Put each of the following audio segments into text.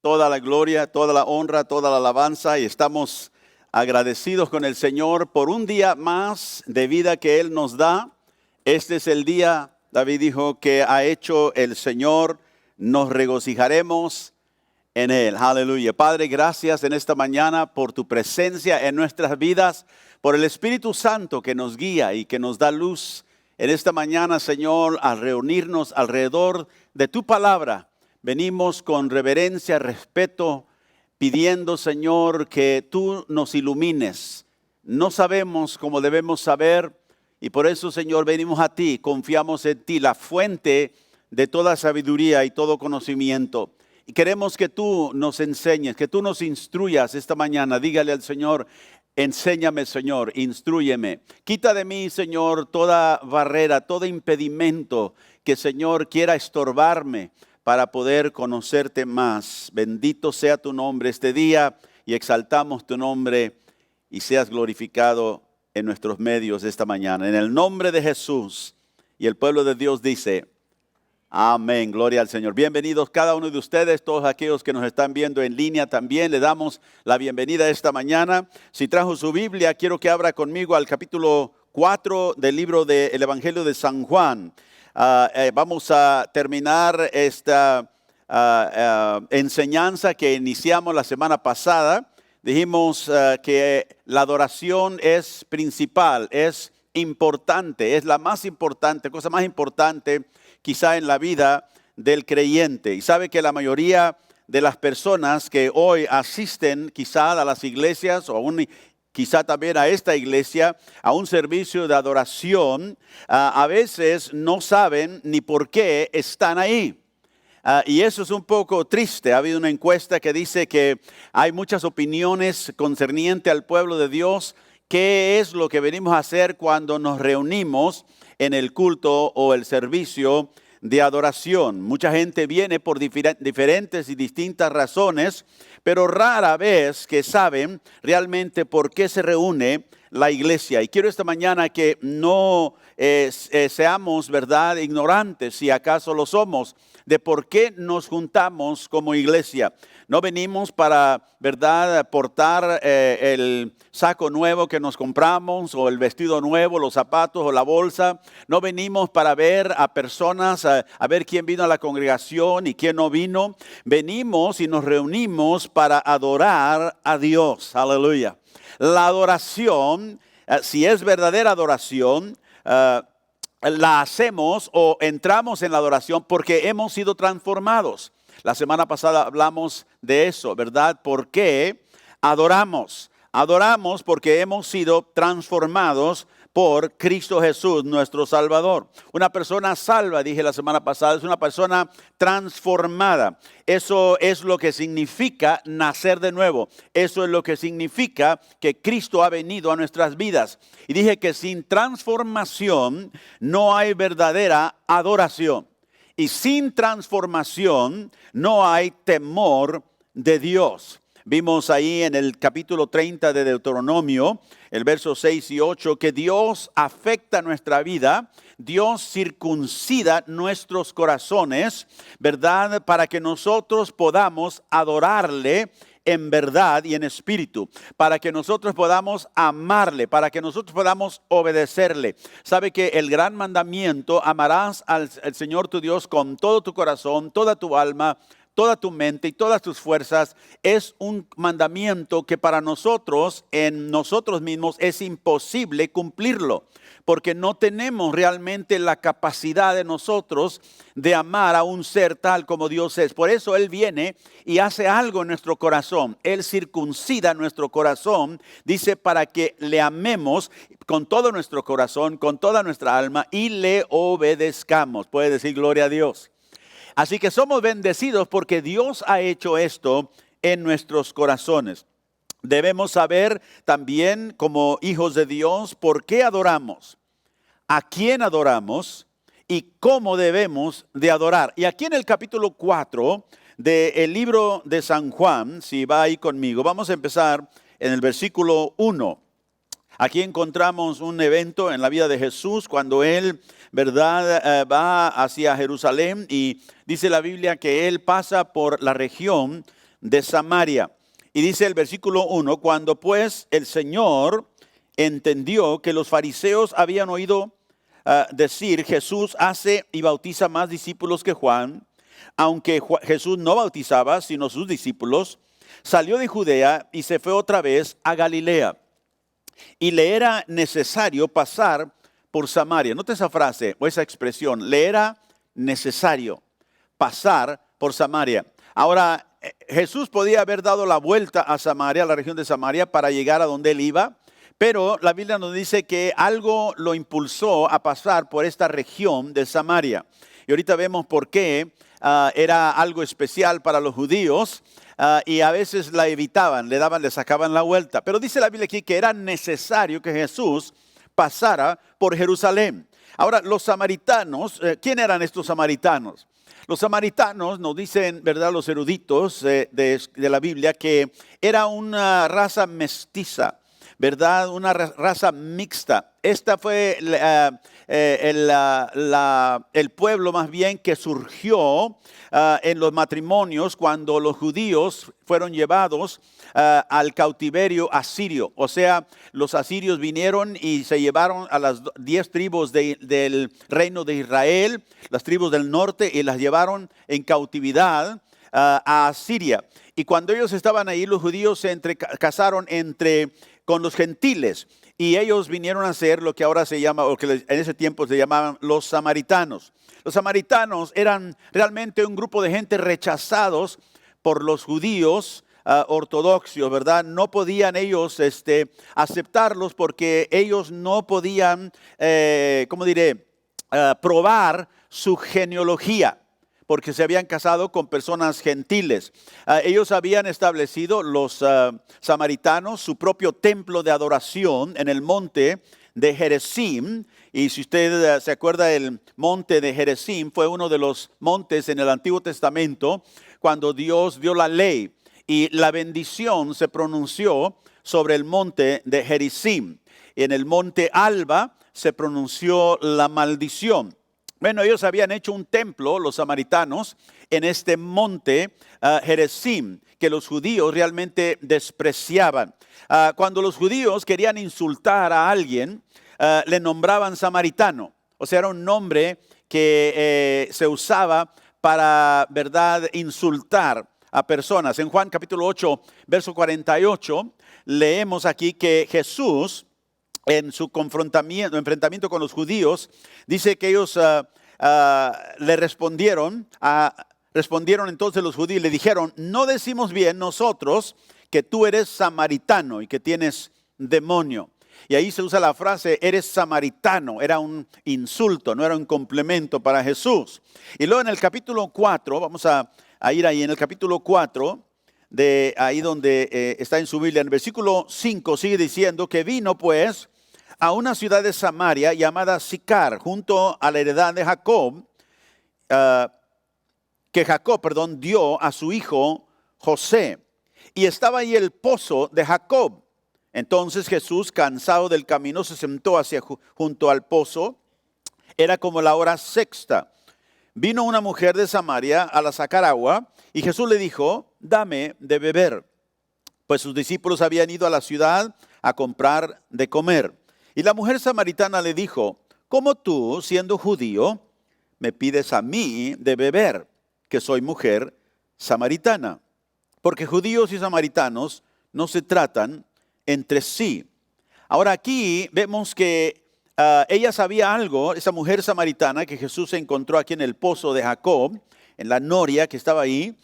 toda la gloria, toda la honra, toda la alabanza y estamos agradecidos con el Señor por un día más de vida que Él nos da. Este es el día, David dijo, que ha hecho el Señor, nos regocijaremos en Él. Aleluya. Padre, gracias en esta mañana por tu presencia en nuestras vidas, por el Espíritu Santo que nos guía y que nos da luz en esta mañana, Señor, al reunirnos alrededor de tu palabra. Venimos con reverencia, respeto, pidiendo, Señor, que tú nos ilumines. No sabemos cómo debemos saber y por eso, Señor, venimos a ti, confiamos en ti, la fuente de toda sabiduría y todo conocimiento. Y queremos que tú nos enseñes, que tú nos instruyas esta mañana. Dígale al Señor, enséñame, Señor, instrúyeme. Quita de mí, Señor, toda barrera, todo impedimento que, Señor, quiera estorbarme para poder conocerte más. Bendito sea tu nombre este día y exaltamos tu nombre y seas glorificado en nuestros medios esta mañana. En el nombre de Jesús. Y el pueblo de Dios dice, amén, gloria al Señor. Bienvenidos cada uno de ustedes, todos aquellos que nos están viendo en línea también. Le damos la bienvenida esta mañana. Si trajo su Biblia, quiero que abra conmigo al capítulo 4 del libro del Evangelio de San Juan. Vamos a terminar esta enseñanza que iniciamos la semana pasada. Dijimos que la adoración es principal, es importante, es la más importante, cosa más importante quizá en la vida del creyente. Y sabe que la mayoría de las personas que hoy asisten quizá a las iglesias o aún quizá también a esta iglesia, a un servicio de adoración, a veces no saben ni por qué están ahí. Y eso es un poco triste. Ha habido una encuesta que dice que hay muchas opiniones concernientes al pueblo de Dios. ¿Qué es lo que venimos a hacer cuando nos reunimos en el culto o el servicio de adoración? Mucha gente viene por diferentes y distintas razones, pero rara vez que saben realmente por qué se reúne la iglesia. Y quiero esta mañana que no seamos, ¿verdad?, ignorantes, si acaso lo somos, de por qué nos juntamos como iglesia. No venimos para, ¿verdad?, portar el saco nuevo que nos compramos o el vestido nuevo, los zapatos o la bolsa. No venimos para ver a personas, a ver quién vino a la congregación y quién no vino. Venimos y nos reunimos para adorar a Dios. Aleluya. La adoración, si es verdadera adoración, la hacemos o entramos en la adoración porque hemos sido transformados. La semana pasada hablamos de eso, ¿verdad? ¿Por qué adoramos? Adoramos porque hemos sido transformados por Cristo Jesús, nuestro Salvador. Una persona salva, dije la semana pasada, es una persona transformada. Eso es lo que significa nacer de nuevo. Eso es lo que significa que Cristo ha venido a nuestras vidas. Y dije que sin transformación no hay verdadera adoración. Y sin transformación no hay temor de Dios. Vimos ahí en el capítulo 30 de Deuteronomio, el verso 6 y 8, que Dios afecta nuestra vida, Dios circuncida nuestros corazones, ¿verdad?, para que nosotros podamos adorarle en verdad y en espíritu, para que nosotros podamos amarle, para que nosotros podamos obedecerle. Sabe que el gran mandamiento, amarás al Señor tu Dios con todo tu corazón, toda tu alma, toda tu mente y todas tus fuerzas, es un mandamiento que para nosotros, en nosotros mismos, es imposible cumplirlo, porque no tenemos realmente la capacidad de nosotros de amar a un ser tal como Dios es. Por eso Él viene y hace algo en nuestro corazón. Él circuncida nuestro corazón, dice, para que le amemos con todo nuestro corazón, con toda nuestra alma y le obedezcamos. Puede decir gloria a Dios. Así que somos bendecidos porque Dios ha hecho esto en nuestros corazones. Debemos saber también como hijos de Dios por qué adoramos, a quién adoramos y cómo debemos de adorar. Y aquí en el capítulo 4 del libro de San Juan, si va ahí conmigo, vamos a empezar en el versículo 1. Aquí encontramos un evento en la vida de Jesús cuando Él, ¿verdad?, va hacia Jerusalén y dice la Biblia que Él pasa por la región de Samaria. Y dice el versículo 1, cuando pues el Señor entendió que los fariseos habían oído decir, Jesús hace y bautiza más discípulos que Juan, aunque Jesús no bautizaba, sino sus discípulos, salió de Judea y se fue otra vez a Galilea. Y le era necesario pasar por Samaria. Note esa frase o esa expresión, le era necesario pasar por Samaria. Ahora, Jesús podía haber dado la vuelta a Samaria, a la región de Samaria, para llegar a donde él iba, pero la Biblia nos dice que algo lo impulsó a pasar por esta región de Samaria. Y ahorita vemos por qué era algo especial para los judíos y a veces la evitaban, le sacaban la vuelta. Pero dice la Biblia aquí que era necesario que Jesús pasara por Jerusalén. Ahora, los samaritanos, ¿quién eran estos samaritanos? Los samaritanos nos dicen, ¿verdad?, los eruditos de la Biblia, que era una raza mestiza, ¿verdad? Una raza mixta. Esta fue el pueblo más bien que surgió en los matrimonios cuando los judíos fueron llevados al cautiverio asirio. O sea, los asirios vinieron y se llevaron a las 10 tribus del reino de Israel, las tribus del norte, y las llevaron en cautividad a Asiria. Y cuando ellos estaban ahí, los judíos se casaron con los gentiles, y ellos vinieron a ser lo que ahora se llama, o que en ese tiempo se llamaban los samaritanos. Los samaritanos eran realmente un grupo de gente rechazados por los judíos ortodoxos, ¿verdad? No podían ellos aceptarlos porque ellos no podían, probar su genealogía, porque se habían casado con personas gentiles. Ellos habían establecido, los samaritanos, su propio templo de adoración en el monte de Gerizim. Y si usted se acuerda, el monte de Gerizim fue uno de los montes en el Antiguo Testamento cuando Dios dio la ley. Y la bendición se pronunció sobre el monte de Gerizim. Y en el monte Alba se pronunció la maldición. Bueno, ellos habían hecho un templo, los samaritanos, en este monte Gerizim, que los judíos realmente despreciaban. Cuando los judíos querían insultar a alguien, le nombraban samaritano. O sea, era un nombre que se usaba para, ¿verdad?, insultar a personas. En Juan capítulo 8, verso 48, leemos aquí que Jesús, en su enfrentamiento con los judíos, dice que ellos le respondieron entonces los judíos, le dijeron, no decimos bien nosotros que tú eres samaritano y que tienes demonio. Y ahí se usa la frase, eres samaritano, era un insulto, no era un complemento para Jesús. Y luego en el capítulo 4, vamos a ir ahí en el capítulo 4, de ahí donde está en su Biblia, en el versículo 5 sigue diciendo que vino pues a una ciudad de Samaria llamada Sicar, junto a la heredad de Jacob, que Jacob dio a su hijo José. Y estaba ahí el pozo de Jacob. Entonces Jesús, cansado del camino, se sentó junto al pozo. Era como la hora sexta. Vino una mujer de Samaria a sacar agua, y Jesús le dijo, dame de beber. Pues sus discípulos habían ido a la ciudad a comprar de comer. Y la mujer samaritana le dijo, ¿cómo tú, siendo judío, me pides a mí de beber, que soy mujer samaritana? Porque judíos y samaritanos no se tratan entre sí. Ahora aquí vemos que ella sabía algo, esa mujer samaritana que Jesús encontró aquí en el pozo de Jacob, en la noria que estaba ahí.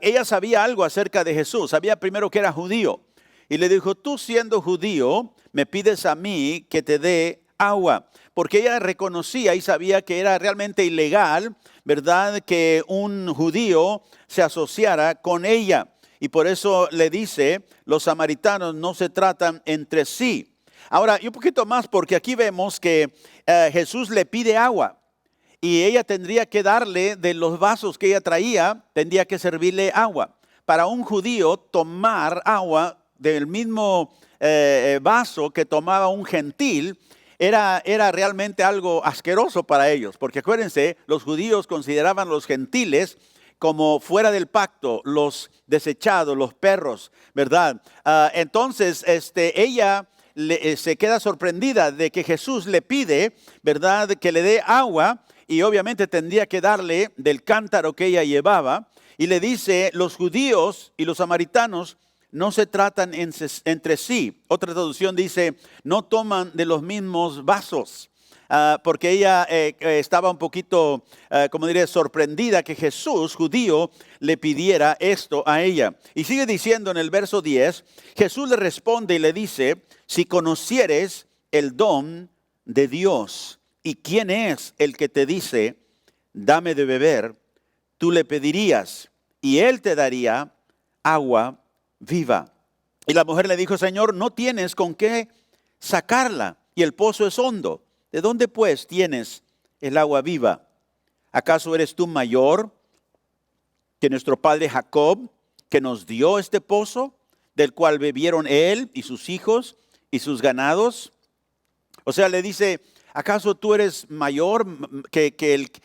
Ella sabía algo acerca de Jesús, sabía primero que era judío. Y le dijo, tú siendo judío, me pides a mí que te dé agua. Porque ella reconocía y sabía que era realmente ilegal, ¿verdad?, que un judío se asociara con ella. Y por eso le dice, los samaritanos no se tratan entre sí. Ahora, y un poquito más, porque aquí vemos que Jesús le pide agua. Y ella tendría que darle de los vasos que ella traía, tendría que servirle agua. Para un judío, tomar agua del mismo vaso que tomaba un gentil era realmente algo asqueroso para ellos, porque acuérdense, los judíos consideraban a los gentiles como fuera del pacto, los desechados, los perros, ¿verdad? Entonces, ella se queda sorprendida de que Jesús le pide, ¿verdad?, que le dé agua, y obviamente tendría que darle del cántaro que ella llevaba, y le dice, los judíos y los samaritanos no se tratan entre sí. Otra traducción dice, no toman de los mismos vasos. Porque ella estaba un poquito, como diría, sorprendida que Jesús, judío, le pidiera esto a ella. Y sigue diciendo en el verso 10, Jesús le responde y le dice, si conocieres el don de Dios y quién es el que te dice, dame de beber, tú le pedirías y él te daría agua viva. Y la mujer le dijo, Señor, no tienes con qué sacarla y el pozo es hondo. ¿De dónde pues tienes el agua viva? ¿Acaso eres tú mayor que nuestro padre Jacob, que nos dio este pozo, del cual bebieron él y sus hijos y sus ganados? O sea, le dice, ¿acaso tú eres mayor que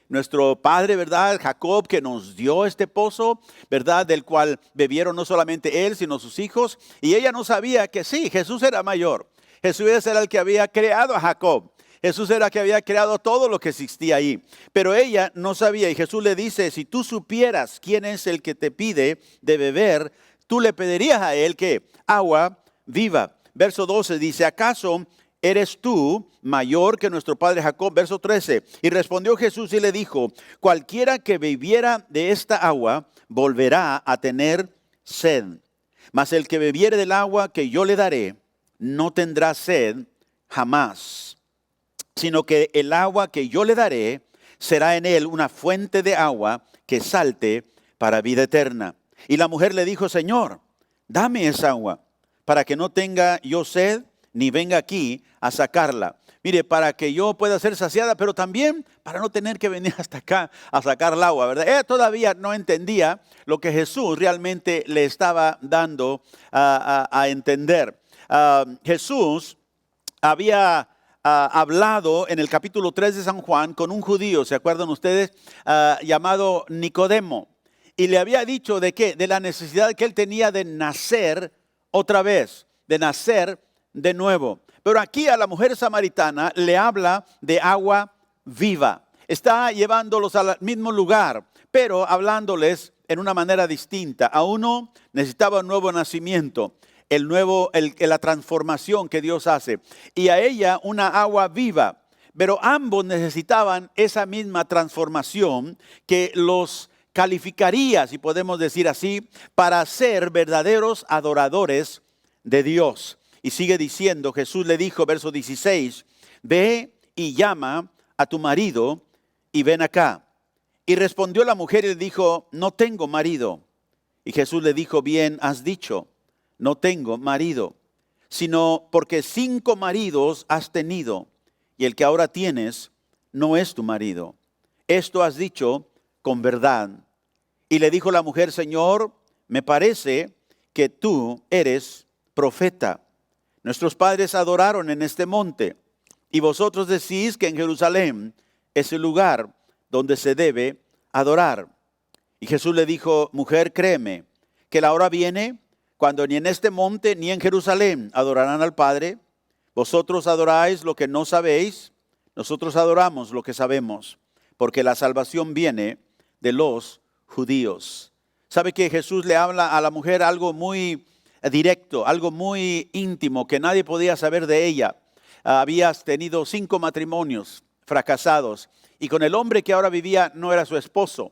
nuestro padre, verdad, Jacob, que nos dio este pozo, verdad, del cual bebieron no solamente él, sino sus hijos? Y ella no sabía que sí, Jesús era mayor. Jesús era el que había creado a Jacob. Jesús era el que había creado todo lo que existía ahí. Pero ella no sabía, y Jesús le dice, si tú supieras quién es el que te pide de beber, tú le pedirías a él que agua viva. Verso 12 dice, ¿acaso eres tú mayor que nuestro padre Jacob? Verso 13, y respondió Jesús y le dijo, cualquiera que bebiera de esta agua volverá a tener sed. Mas el que bebiere del agua que yo le daré, no tendrá sed jamás, sino que el agua que yo le daré será en él una fuente de agua que salte para vida eterna. Y la mujer le dijo, Señor, dame esa agua para que no tenga yo sed ni venga aquí a sacarla. Mire, para que yo pueda ser saciada, pero también para no tener que venir hasta acá a sacar el agua, ¿verdad? Ella todavía no entendía lo que Jesús realmente le estaba dando a entender. Jesús había hablado en el capítulo 3 de San Juan con un judío, ¿se acuerdan ustedes? Llamado Nicodemo. Y le había dicho de qué, de la necesidad que él tenía de nacer otra vez, de nacer de nuevo. Pero aquí a la mujer samaritana le habla de agua viva. Está llevándolos al mismo lugar, pero hablándoles en una manera distinta. A uno necesitaba un nuevo nacimiento. La transformación que Dios hace, y a ella una agua viva, pero ambos necesitaban esa misma transformación que los calificaría, si podemos decir así, para ser verdaderos adoradores de Dios. Y sigue diciendo, Jesús le dijo, verso 16, ve y llama a tu marido y ven acá. Y respondió la mujer y le dijo, no tengo marido. Y Jesús le dijo, bien has dicho, no tengo marido, sino porque 5 maridos has tenido, y el que ahora tienes no es tu marido. Esto has dicho con verdad. Y le dijo la mujer, Señor, me parece que tú eres profeta. Nuestros padres adoraron en este monte, y vosotros decís que en Jerusalén es el lugar donde se debe adorar. Y Jesús le dijo, mujer, créeme, que la hora viene cuando ni en este monte ni en Jerusalén adorarán al Padre. Vosotros adoráis lo que no sabéis, nosotros adoramos lo que sabemos, porque la salvación viene de los judíos. ¿Sabe que Jesús le habla a la mujer algo muy directo, algo muy íntimo, que nadie podía saber de ella? Habías tenido 5 matrimonios fracasados, y con el hombre que ahora vivía no era su esposo.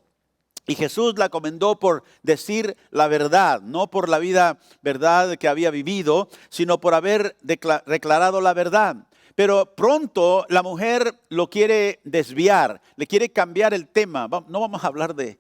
Y Jesús la comendó por decir la verdad, no por la vida, verdad, que había vivido, sino por haber declarado la verdad. Pero pronto la mujer lo quiere desviar, le quiere cambiar el tema. No vamos a hablar de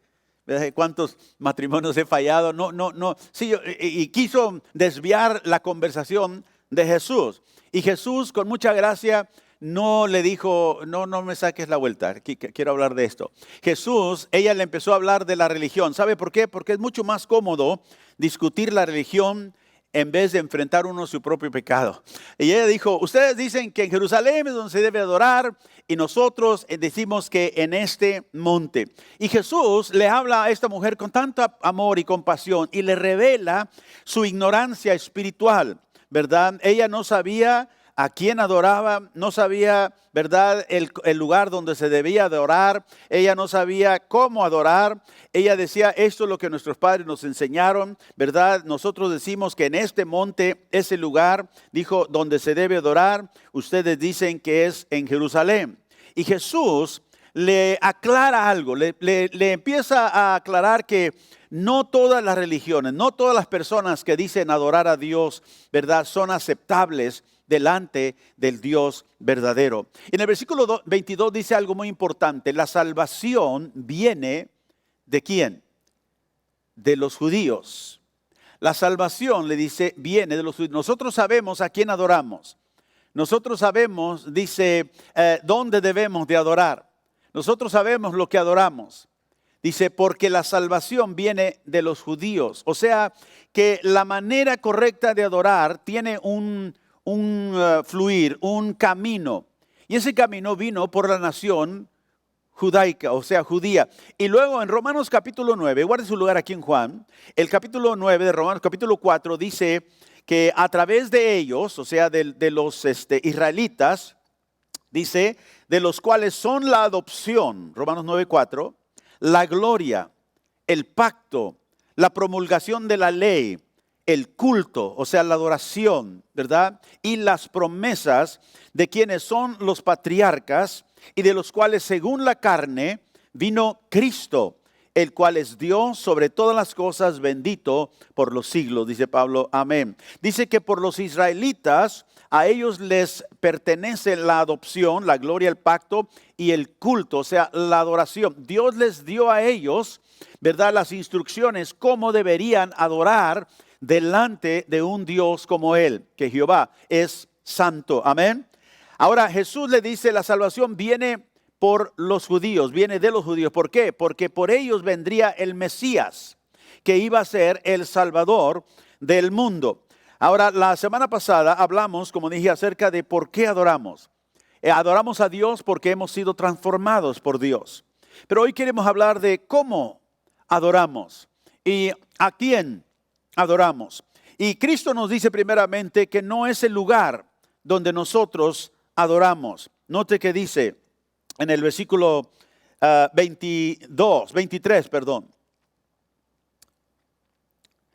cuántos matrimonios he fallado, no. Sí, y quiso desviar la conversación de Jesús. Y Jesús, con mucha gracia, no le dijo, no me saques la vuelta, quiero hablar de esto. Jesús, ella le empezó a hablar de la religión. ¿Sabe por qué? Porque es mucho más cómodo discutir la religión en vez de enfrentar uno su propio pecado. Y ella dijo, ustedes dicen que en Jerusalén es donde se debe adorar y nosotros decimos que en este monte. Y Jesús le habla a esta mujer con tanto amor y compasión y le revela su ignorancia espiritual, ¿verdad? Ella no sabía a quién adoraba, no sabía, ¿verdad?, el lugar donde se debía adorar. Ella no sabía cómo adorar. Ella decía, esto es lo que nuestros padres nos enseñaron, ¿verdad? Nosotros decimos que en este monte es el lugar, dijo, donde se debe adorar. Ustedes dicen que es en Jerusalén. Y Jesús le aclara algo, le empieza a aclarar que no todas las religiones, no todas las personas que dicen adorar a Dios, ¿verdad?, son aceptables delante del Dios verdadero. En el versículo 22 dice algo muy importante. La salvación viene ¿de quién? De los judíos. La salvación, le dice, viene de los judíos. Nosotros sabemos a quién adoramos. Nosotros sabemos, dice, dónde debemos de adorar. Nosotros sabemos lo que adoramos. Dice, porque la salvación viene de los judíos. O sea, que la manera correcta de adorar tiene un fluir, un camino. Y ese camino vino por la nación judaica, o sea, judía. Y luego en Romanos capítulo 9, guarde su lugar aquí en Juan, el capítulo 9 de Romanos capítulo 4 dice que a través de ellos, o sea, de los israelitas, dice, de los cuales son la adopción, Romanos 9:4, la gloria, el pacto, la promulgación de la ley, el culto, o sea, la adoración, ¿verdad? Y las promesas de quienes son los patriarcas y de los cuales según la carne vino Cristo, el cual es Dios sobre todas las cosas, bendito por los siglos, dice Pablo, amén. Dice que por los israelitas, a ellos les pertenece la adopción, la gloria, el pacto y el culto, o sea, la adoración. Dios les dio a ellos, ¿verdad?, las instrucciones cómo deberían adorar delante de un Dios como Él, que Jehová es santo. Amén. Ahora Jesús le dice, la salvación viene por los judíos, viene de los judíos. ¿Por qué? Porque por ellos vendría el Mesías, que iba a ser el Salvador del mundo. Ahora, la semana pasada hablamos, como dije, acerca de por qué adoramos. Adoramos a Dios porque hemos sido transformados por Dios. Pero hoy queremos hablar de cómo adoramos y a quién adoramos. Y Cristo nos dice primeramente que no es el lugar donde nosotros adoramos. Note que dice en el versículo 23.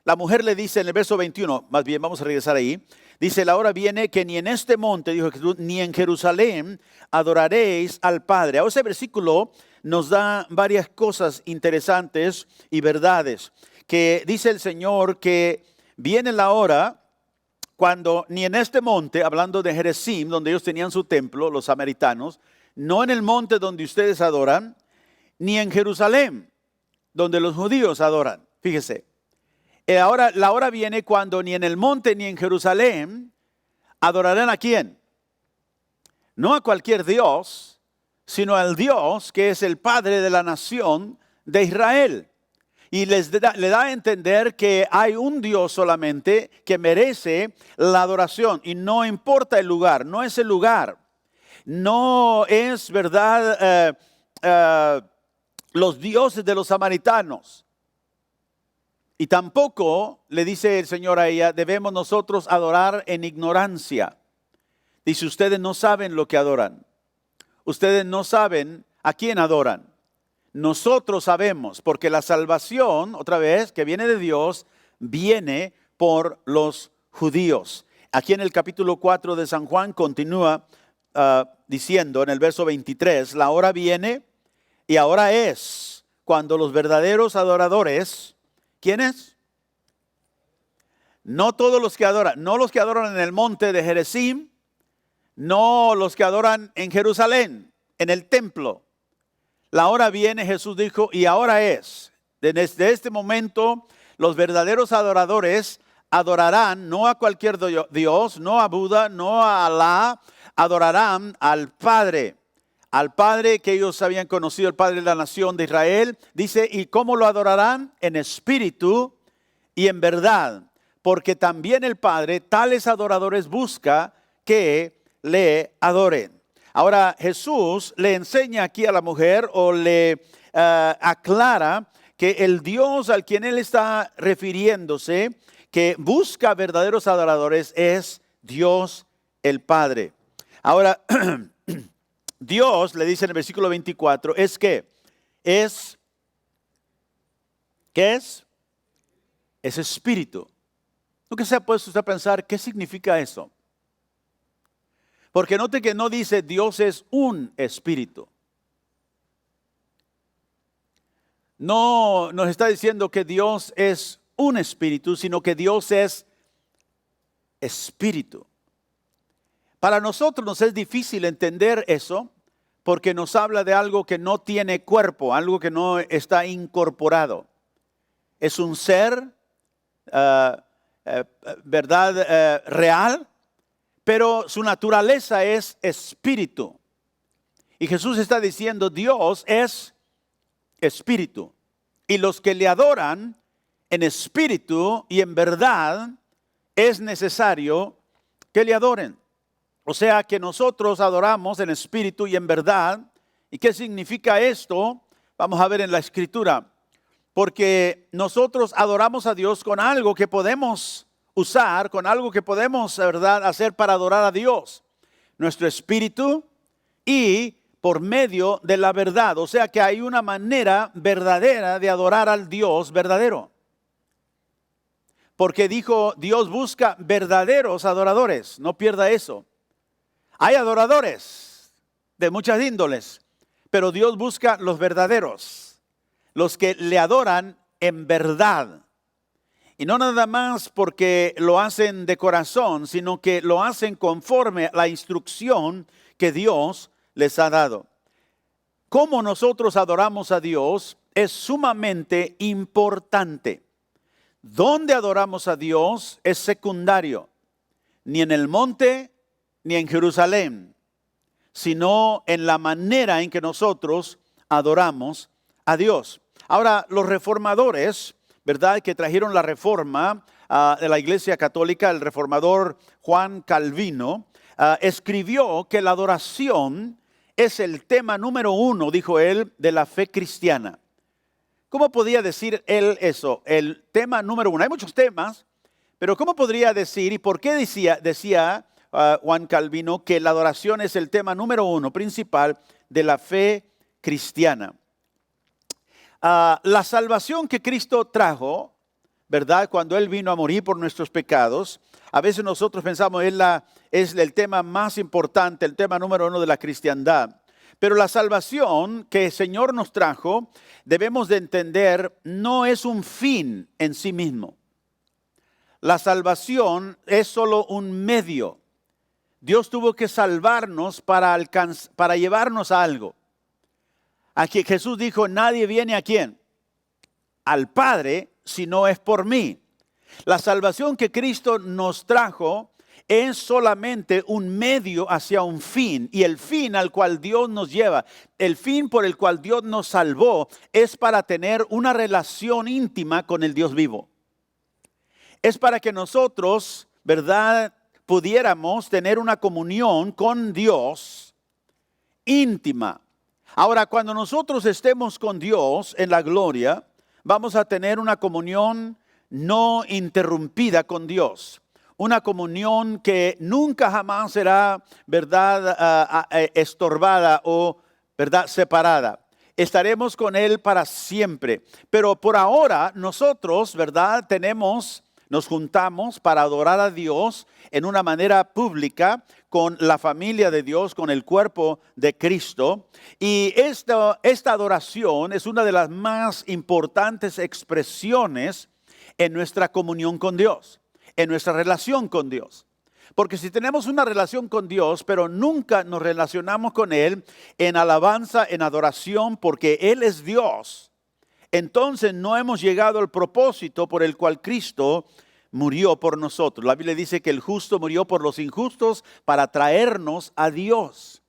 La mujer le dice en el verso 21, más bien vamos a regresar ahí. Dice, la hora viene que ni en este monte, dijo Jesús, ni en Jerusalén adoraréis al Padre. Ahora ese versículo nos da varias cosas interesantes y verdades. Que dice el Señor que viene la hora cuando ni en este monte, hablando de Gerizim, donde ellos tenían su templo, los samaritanos, no en el monte donde ustedes adoran, ni en Jerusalén, donde los judíos adoran. Fíjese, ahora la hora viene cuando ni en el monte ni en Jerusalén adorarán ¿a quién? No a cualquier Dios, sino al Dios que es el Padre de la nación de Israel. Y le da a entender que hay un Dios solamente que merece la adoración. Y no importa el lugar, no es el lugar. No es, ¿verdad?, los dioses de los samaritanos. Y tampoco, le dice el Señor a ella, debemos nosotros adorar en ignorancia. Dice, ustedes no saben lo que adoran. Ustedes no saben a quién adoran. Nosotros sabemos, porque la salvación, otra vez, que viene de Dios, viene por los judíos. Aquí en el capítulo 4 de San Juan continúa diciendo en el verso 23, la hora viene y ahora es cuando los verdaderos adoradores, ¿quiénes? No todos los que adoran, no los que adoran en el monte de Gerizim, no los que adoran en Jerusalén, en el templo. La hora viene, Jesús dijo, y ahora es. Desde este momento, los verdaderos adoradores adorarán no a cualquier Dios, no a Buda, no a Alá, adorarán al Padre que ellos habían conocido, el Padre de la nación de Israel. Dice, ¿y cómo lo adorarán? En espíritu y en verdad, porque también el Padre tales adoradores busca que le adoren. Ahora Jesús le enseña aquí a la mujer o le aclara que el Dios al quien él está refiriéndose, que busca verdaderos adoradores, es Dios el Padre. Ahora, Dios, le dice en el versículo 24, es que es, ¿qué es? Es espíritu. ¿Nunca se ha puesto usted a pensar qué significa eso? Porque note que no dice Dios es un espíritu. No nos está diciendo que Dios es un espíritu, sino que Dios es espíritu. Para nosotros nos es difícil entender eso porque nos habla de algo que no tiene cuerpo, algo que no está incorporado. Es un ser, verdad, real, pero su naturaleza es espíritu. Y Jesús está diciendo, Dios es espíritu. Y los que le adoran en espíritu y en verdad, es necesario que le adoren. O sea que nosotros adoramos en espíritu y en verdad. ¿Y qué significa esto? Vamos a ver en la Escritura. Porque nosotros adoramos a Dios con algo que podemos usar, con algo que podemos, ¿verdad?, hacer para adorar a Dios. Nuestro espíritu y por medio de la verdad. O sea que hay una manera verdadera de adorar al Dios verdadero. Porque dijo, Dios busca verdaderos adoradores. No pierda eso. Hay adoradores de muchas índoles, pero Dios busca los verdaderos, los que le adoran en verdad. Y no nada más porque lo hacen de corazón, sino que lo hacen conforme a la instrucción que Dios les ha dado. Cómo nosotros adoramos a Dios es sumamente importante. Dónde adoramos a Dios es secundario, ni en el monte ni en Jerusalén, sino en la manera en que nosotros adoramos a Dios. Ahora, los reformadores, ¿verdad?, que trajeron la reforma de la Iglesia Católica, el reformador Juan Calvino, escribió que la adoración es el tema número 1, dijo él, de la fe cristiana. ¿Cómo podía decir él eso? El tema número 1. Hay muchos temas, pero ¿cómo podría decir y por qué decía Juan Calvino que la adoración es el tema número 1 principal de la fe cristiana? La salvación que Cristo trajo, ¿verdad? Cuando Él vino a morir por nuestros pecados, a veces nosotros pensamos es el tema más importante, el tema número 1 de la cristiandad. Pero la salvación que el Señor nos trajo, debemos de entender, no es un fin en sí mismo. La salvación es solo un medio. Dios tuvo que salvarnos para llevarnos a algo. Aquí Jesús dijo, nadie viene ¿a quién? Al Padre, si no es por mí. La salvación que Cristo nos trajo es solamente un medio hacia un fin. Y el fin al cual Dios nos lleva, el fin por el cual Dios nos salvó, es para tener una relación íntima con el Dios vivo. Es para que nosotros, ¿verdad?, pudiéramos tener una comunión con Dios íntima. Ahora, cuando nosotros estemos con Dios en la gloria, vamos a tener una comunión no interrumpida con Dios. Una comunión que nunca jamás será, ¿verdad?, estorbada o, ¿verdad?, separada. Estaremos con Él para siempre. Pero por ahora nosotros, ¿verdad?, nos juntamos para adorar a Dios en una manera pública con la familia de Dios, con el cuerpo de Cristo. Y esta adoración es una de las más importantes expresiones en nuestra comunión con Dios, en nuestra relación con Dios. Porque si tenemos una relación con Dios, pero nunca nos relacionamos con Él en alabanza, en adoración, porque Él es Dios, entonces no hemos llegado al propósito por el cual Cristo murió por nosotros. La Biblia dice que el justo murió por los injustos para traernos a Dios.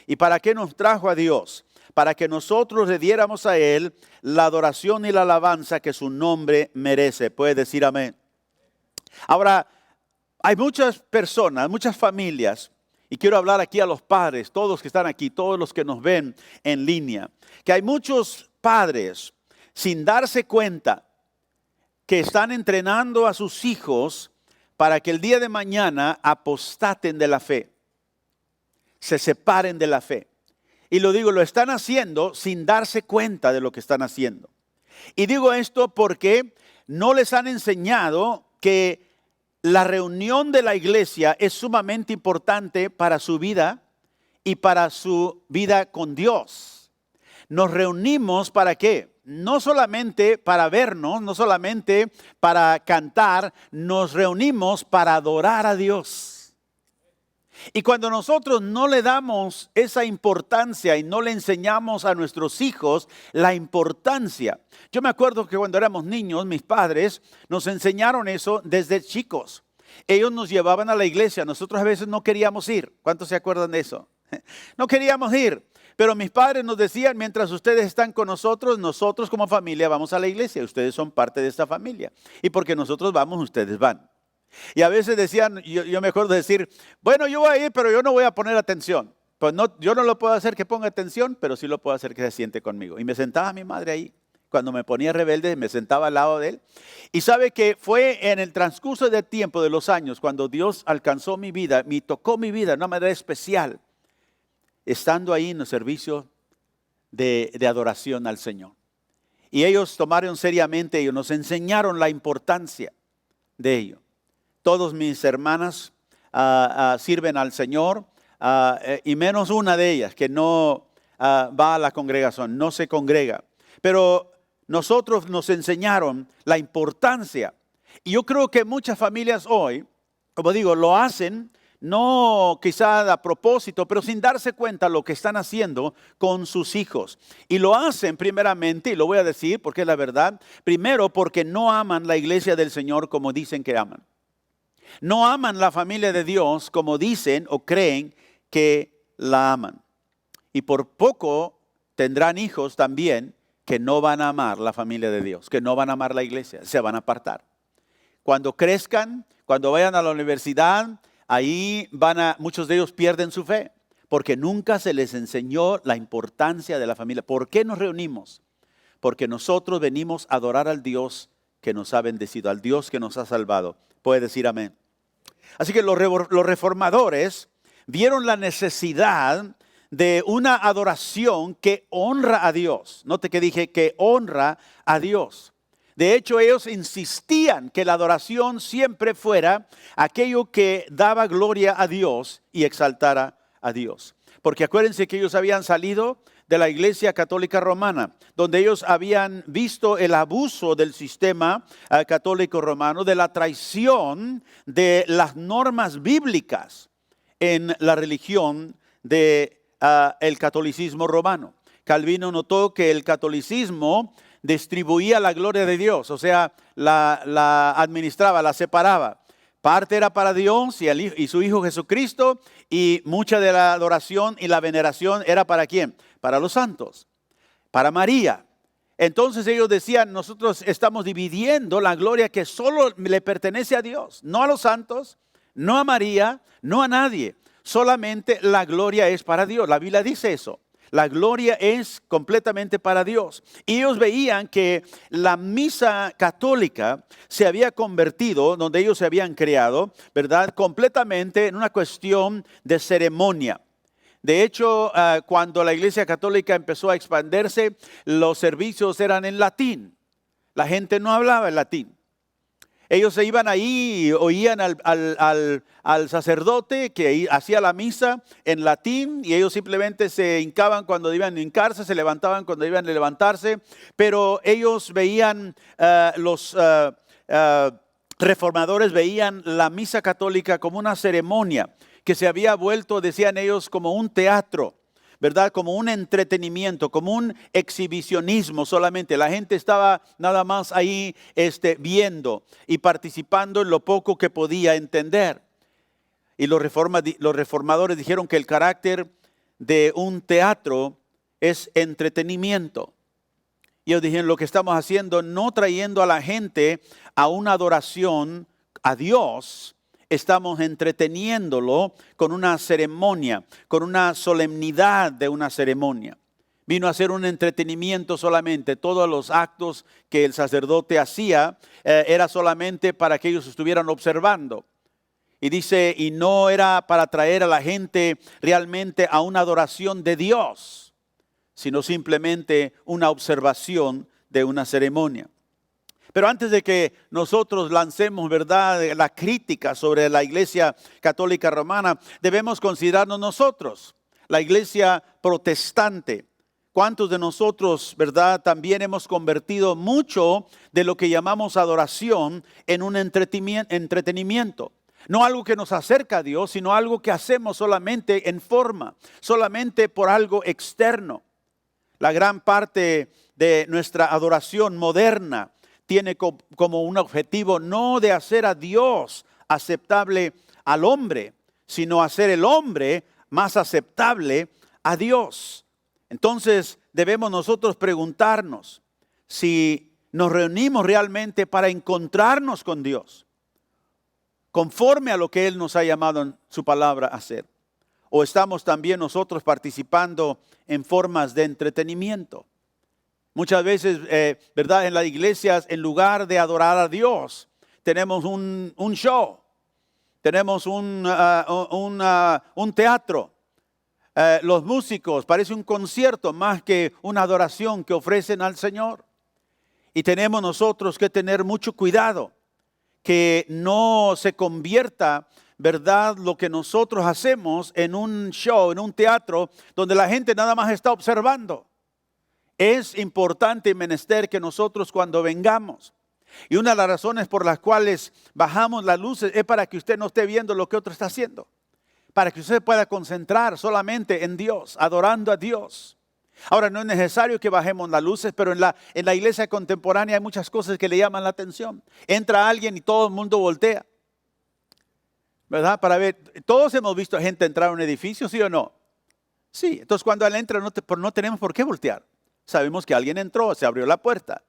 ¿Y para qué nos trajo a Dios? Para que nosotros le diéramos a Él la adoración y la alabanza que su nombre merece. ¿Puede decir amén? Ahora, hay muchas personas, muchas familias, y quiero hablar aquí a los padres, todos que están aquí, todos los que nos ven en línea, que hay muchos padres sin darse cuenta que están entrenando a sus hijos para que el día de mañana apostaten de la fe, se separen de la fe. Y lo digo, lo están haciendo sin darse cuenta de lo que están haciendo. Y digo esto porque no les han enseñado que la reunión de la iglesia es sumamente importante para su vida y para su vida con Dios. Nos reunimos ¿para qué? No solamente para vernos, no solamente para cantar, nos reunimos para adorar a Dios. Y cuando nosotros no le damos esa importancia y no le enseñamos a nuestros hijos la importancia. Yo me acuerdo que cuando éramos niños, mis padres nos enseñaron eso desde chicos. Ellos nos llevaban a la iglesia, nosotros a veces no queríamos ir. ¿Cuántos se acuerdan de eso? No queríamos ir, pero mis padres nos decían, mientras ustedes están con nosotros, nosotros como familia vamos a la iglesia. Ustedes son parte de esta familia. Y porque nosotros vamos, ustedes van. Y a veces decían, yo me acuerdo de decir, bueno, yo voy a ir, pero yo no voy a poner atención. Pues no, yo no lo puedo hacer que ponga atención, pero sí lo puedo hacer que se siente conmigo. Y me sentaba mi madre ahí. Cuando me ponía rebelde, me sentaba al lado de él. Y sabe que fue en el transcurso del tiempo, de los años, cuando Dios alcanzó mi vida, me tocó mi vida de una manera especial, estando ahí en el servicio de adoración al Señor. Y ellos tomaron seriamente, ellos nos enseñaron la importancia de ello. Todos mis hermanas sirven al Señor y menos una de ellas que no va a la congregación, no se congrega. Pero nosotros nos enseñaron la importancia. Y yo creo que muchas familias hoy, como digo, lo hacen no quizá a propósito, pero sin darse cuenta lo que están haciendo con sus hijos. Y lo hacen primeramente, y lo voy a decir porque es la verdad, primero porque no aman la iglesia del Señor como dicen que aman. No aman la familia de Dios como dicen o creen que la aman. Y por poco tendrán hijos también que no van a amar la familia de Dios, que no van a amar la iglesia, se van a apartar. Cuando crezcan, cuando vayan a la universidad, ahí muchos de ellos pierden su fe, porque nunca se les enseñó la importancia de la familia. ¿Por qué nos reunimos? Porque nosotros venimos a adorar al Dios que nos ha bendecido, al Dios que nos ha salvado. Puede decir amén. Así que los reformadores vieron la necesidad de una adoración que honra a Dios. Note que dije que honra a Dios. De hecho, ellos insistían que la adoración siempre fuera aquello que daba gloria a Dios y exaltara a Dios. Porque acuérdense que ellos habían salido de la Iglesia Católica Romana, donde ellos habían visto el abuso del sistema católico romano, de la traición de las normas bíblicas en la religión del catolicismo romano. Calvino notó que el catolicismo distribuía la gloria de Dios, o sea, la administraba, la separaba. Parte era para Dios y su Hijo Jesucristo, y mucha de la adoración y la veneración era ¿para quién? Para los santos, para María. Entonces ellos decían, nosotros estamos dividiendo la gloria que solo le pertenece a Dios, no a los santos, no a María, no a nadie. Solamente la gloria es para Dios. La Biblia dice eso. La gloria es completamente para Dios. Y ellos veían que la misa católica se había convertido, donde ellos se habían creado, ¿verdad? Completamente en una cuestión de ceremonia. De hecho, cuando la Iglesia Católica empezó a expandirse, los servicios eran en latín. La gente no hablaba en latín. Ellos se iban ahí y oían al sacerdote que hacía la misa en latín, y ellos simplemente se hincaban cuando iban a hincarse, se levantaban cuando iban a levantarse, pero ellos veían, los reformadores veían la misa católica como una ceremonia que se había vuelto, decían ellos, como un teatro, ¿verdad? Como un entretenimiento, como un exhibicionismo solamente. La gente estaba nada más ahí viendo y participando en lo poco que podía entender. Y los reformadores dijeron que el carácter de un teatro es entretenimiento. Y ellos dijeron, lo que estamos haciendo, no trayendo a la gente a una adoración a Dios, estamos entreteniéndolo con una ceremonia, con una solemnidad de una ceremonia. Vino a ser un entretenimiento solamente. Todos los actos que el sacerdote hacía era solamente para que ellos estuvieran observando. Y dice, y no era para traer a la gente realmente a una adoración de Dios, sino simplemente una observación de una ceremonia. Pero antes de que nosotros lancemos, ¿verdad?, la crítica sobre la Iglesia Católica Romana, debemos considerarnos nosotros, la Iglesia protestante. ¿Cuántos de nosotros, verdad, también hemos convertido mucho de lo que llamamos adoración en un entretenimiento? No algo que nos acerca a Dios, sino algo que hacemos solamente en forma, solamente por algo externo. La gran parte de nuestra adoración moderna tiene como un objetivo no de hacer a Dios aceptable al hombre, sino hacer el hombre más aceptable a Dios. Entonces debemos nosotros preguntarnos si nos reunimos realmente para encontrarnos con Dios, conforme a lo que Él nos ha llamado en su palabra a hacer. O estamos también nosotros participando en formas de entretenimiento. Muchas veces, ¿verdad?, en las iglesias, en lugar de adorar a Dios, tenemos un show, tenemos un teatro. Los músicos, parece un concierto más que una adoración que ofrecen al Señor. Y tenemos nosotros que tener mucho cuidado que no se convierta, ¿verdad?, lo que nosotros hacemos en un show, en un teatro, donde la gente nada más está observando. Es importante y menester que nosotros cuando vengamos, y una de las razones por las cuales bajamos las luces es para que usted no esté viendo lo que otro está haciendo, para que usted pueda concentrar solamente en Dios, adorando a Dios. Ahora, no es necesario que bajemos las luces, pero en la iglesia contemporánea hay muchas cosas que le llaman la atención. Entra alguien y todo el mundo voltea, ¿verdad? Para ver, todos hemos visto a gente entrar a un edificio, ¿sí o no? Sí, entonces cuando él entra no tenemos por qué voltear. Sabemos que alguien entró, se abrió la puerta.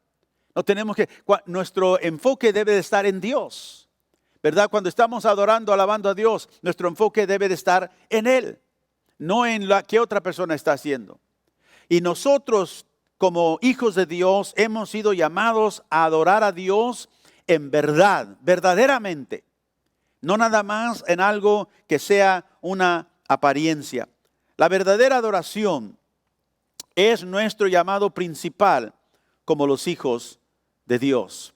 No tenemos que, nuestro enfoque debe de estar en Dios, ¿verdad? Cuando estamos adorando, alabando a Dios, nuestro enfoque debe de estar en Él, no en lo que otra persona está haciendo. Y nosotros, como hijos de Dios, hemos sido llamados a adorar a Dios en verdad, verdaderamente. No nada más en algo que sea una apariencia. La verdadera adoración es nuestro llamado principal como los hijos de Dios.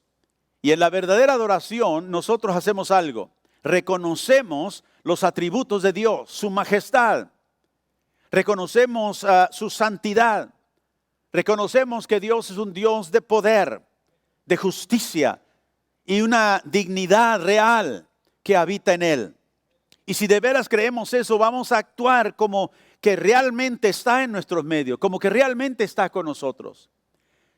Y en la verdadera adoración nosotros hacemos algo. Reconocemos los atributos de Dios, su majestad. Reconocemos su santidad. Reconocemos que Dios es un Dios de poder, de justicia y una dignidad real que habita en Él. Y si de veras creemos eso, vamos a actuar como que realmente está en nuestros medios, como que realmente está con nosotros.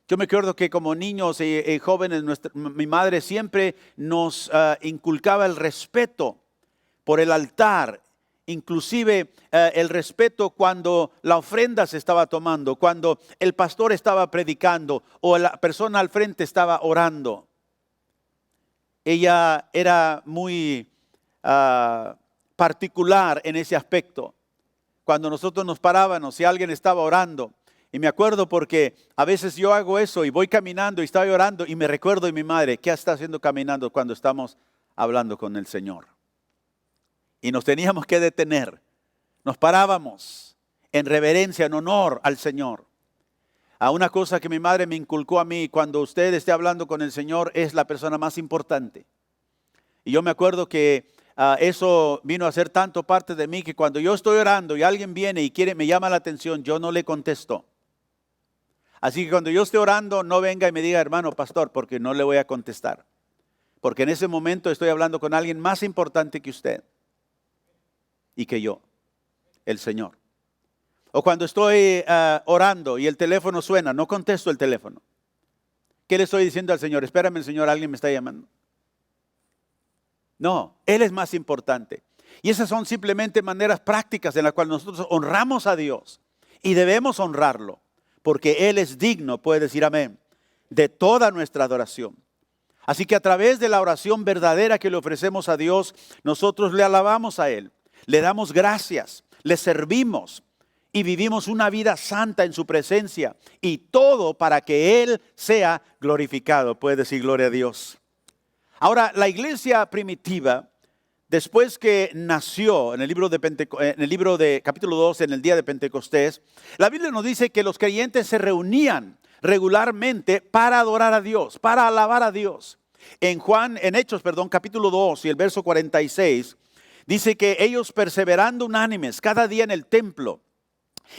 Yo me acuerdo que como niños y jóvenes, mi madre siempre nos inculcaba el respeto por el altar, inclusive el respeto cuando la ofrenda se estaba tomando, cuando el pastor estaba predicando o la persona al frente estaba orando. Ella era muy particular en ese aspecto. Cuando nosotros nos parábamos, si alguien estaba orando, y me acuerdo porque a veces yo hago eso y voy caminando y estaba orando y me recuerdo de mi madre, ¿qué está haciendo caminando cuando estamos hablando con el Señor? Y nos teníamos que detener, nos parábamos en reverencia, en honor al Señor. A una cosa que mi madre me inculcó a mí, cuando usted esté hablando con el Señor, es la persona más importante. Y yo me acuerdo que eso vino a ser tanto parte de mí que cuando yo estoy orando y alguien viene y me llama la atención, yo no le contesto. Así que cuando yo esté orando, no venga y me diga, hermano pastor, porque no le voy a contestar. Porque en ese momento estoy hablando con alguien más importante que usted y que yo, el Señor. O cuando estoy orando y el teléfono suena, no contesto el teléfono. ¿Qué le estoy diciendo al Señor? Espérame, Señor, alguien me está llamando. No, Él es más importante. Y esas son simplemente maneras prácticas en las cuales nosotros honramos a Dios. Y debemos honrarlo, porque Él es digno, puede decir amén, de toda nuestra adoración. Así que a través de la oración verdadera que le ofrecemos a Dios, nosotros le alabamos a Él, le damos gracias, le servimos y vivimos una vida santa en su presencia. Y todo para que Él sea glorificado. Puede decir gloria a Dios. Ahora, la iglesia primitiva, después que nació en el libro de capítulo 2, en el día de Pentecostés, la Biblia nos dice que los creyentes se reunían regularmente para adorar a Dios, para alabar a Dios. En Hechos, capítulo 2 y el verso 46, dice que ellos perseverando unánimes cada día en el templo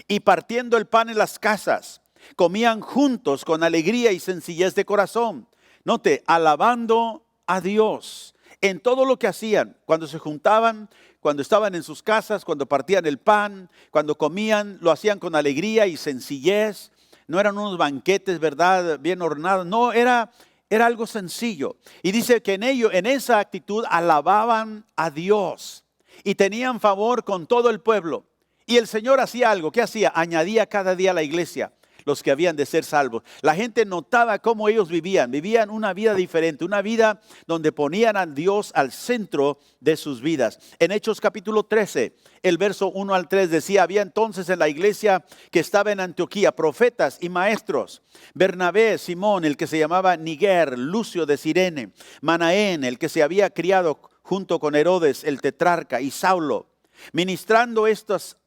y partiendo el pan en las casas, comían juntos con alegría y sencillez de corazón. Note, alabando a Dios en todo lo que hacían, cuando se juntaban, cuando estaban en sus casas, cuando partían el pan, cuando comían, lo hacían con alegría y sencillez. No eran unos banquetes, ¿verdad?, bien ordenados. No, era algo sencillo. Y dice que en esa actitud alababan a Dios y tenían favor con todo el pueblo. Y el Señor hacía algo. ¿Qué hacía? Añadía cada día a la iglesia los que habían de ser salvos. La gente notaba cómo ellos vivían una vida diferente, una vida donde ponían a Dios al centro de sus vidas. En Hechos capítulo 13, el verso 1 al 3 decía, había entonces en la iglesia que estaba en Antioquía profetas y maestros, Bernabé, Simón, el que se llamaba Niger, Lucio de Cirene, Manaén, el que se había criado junto con Herodes el tetrarca, y Saulo, ministrando estos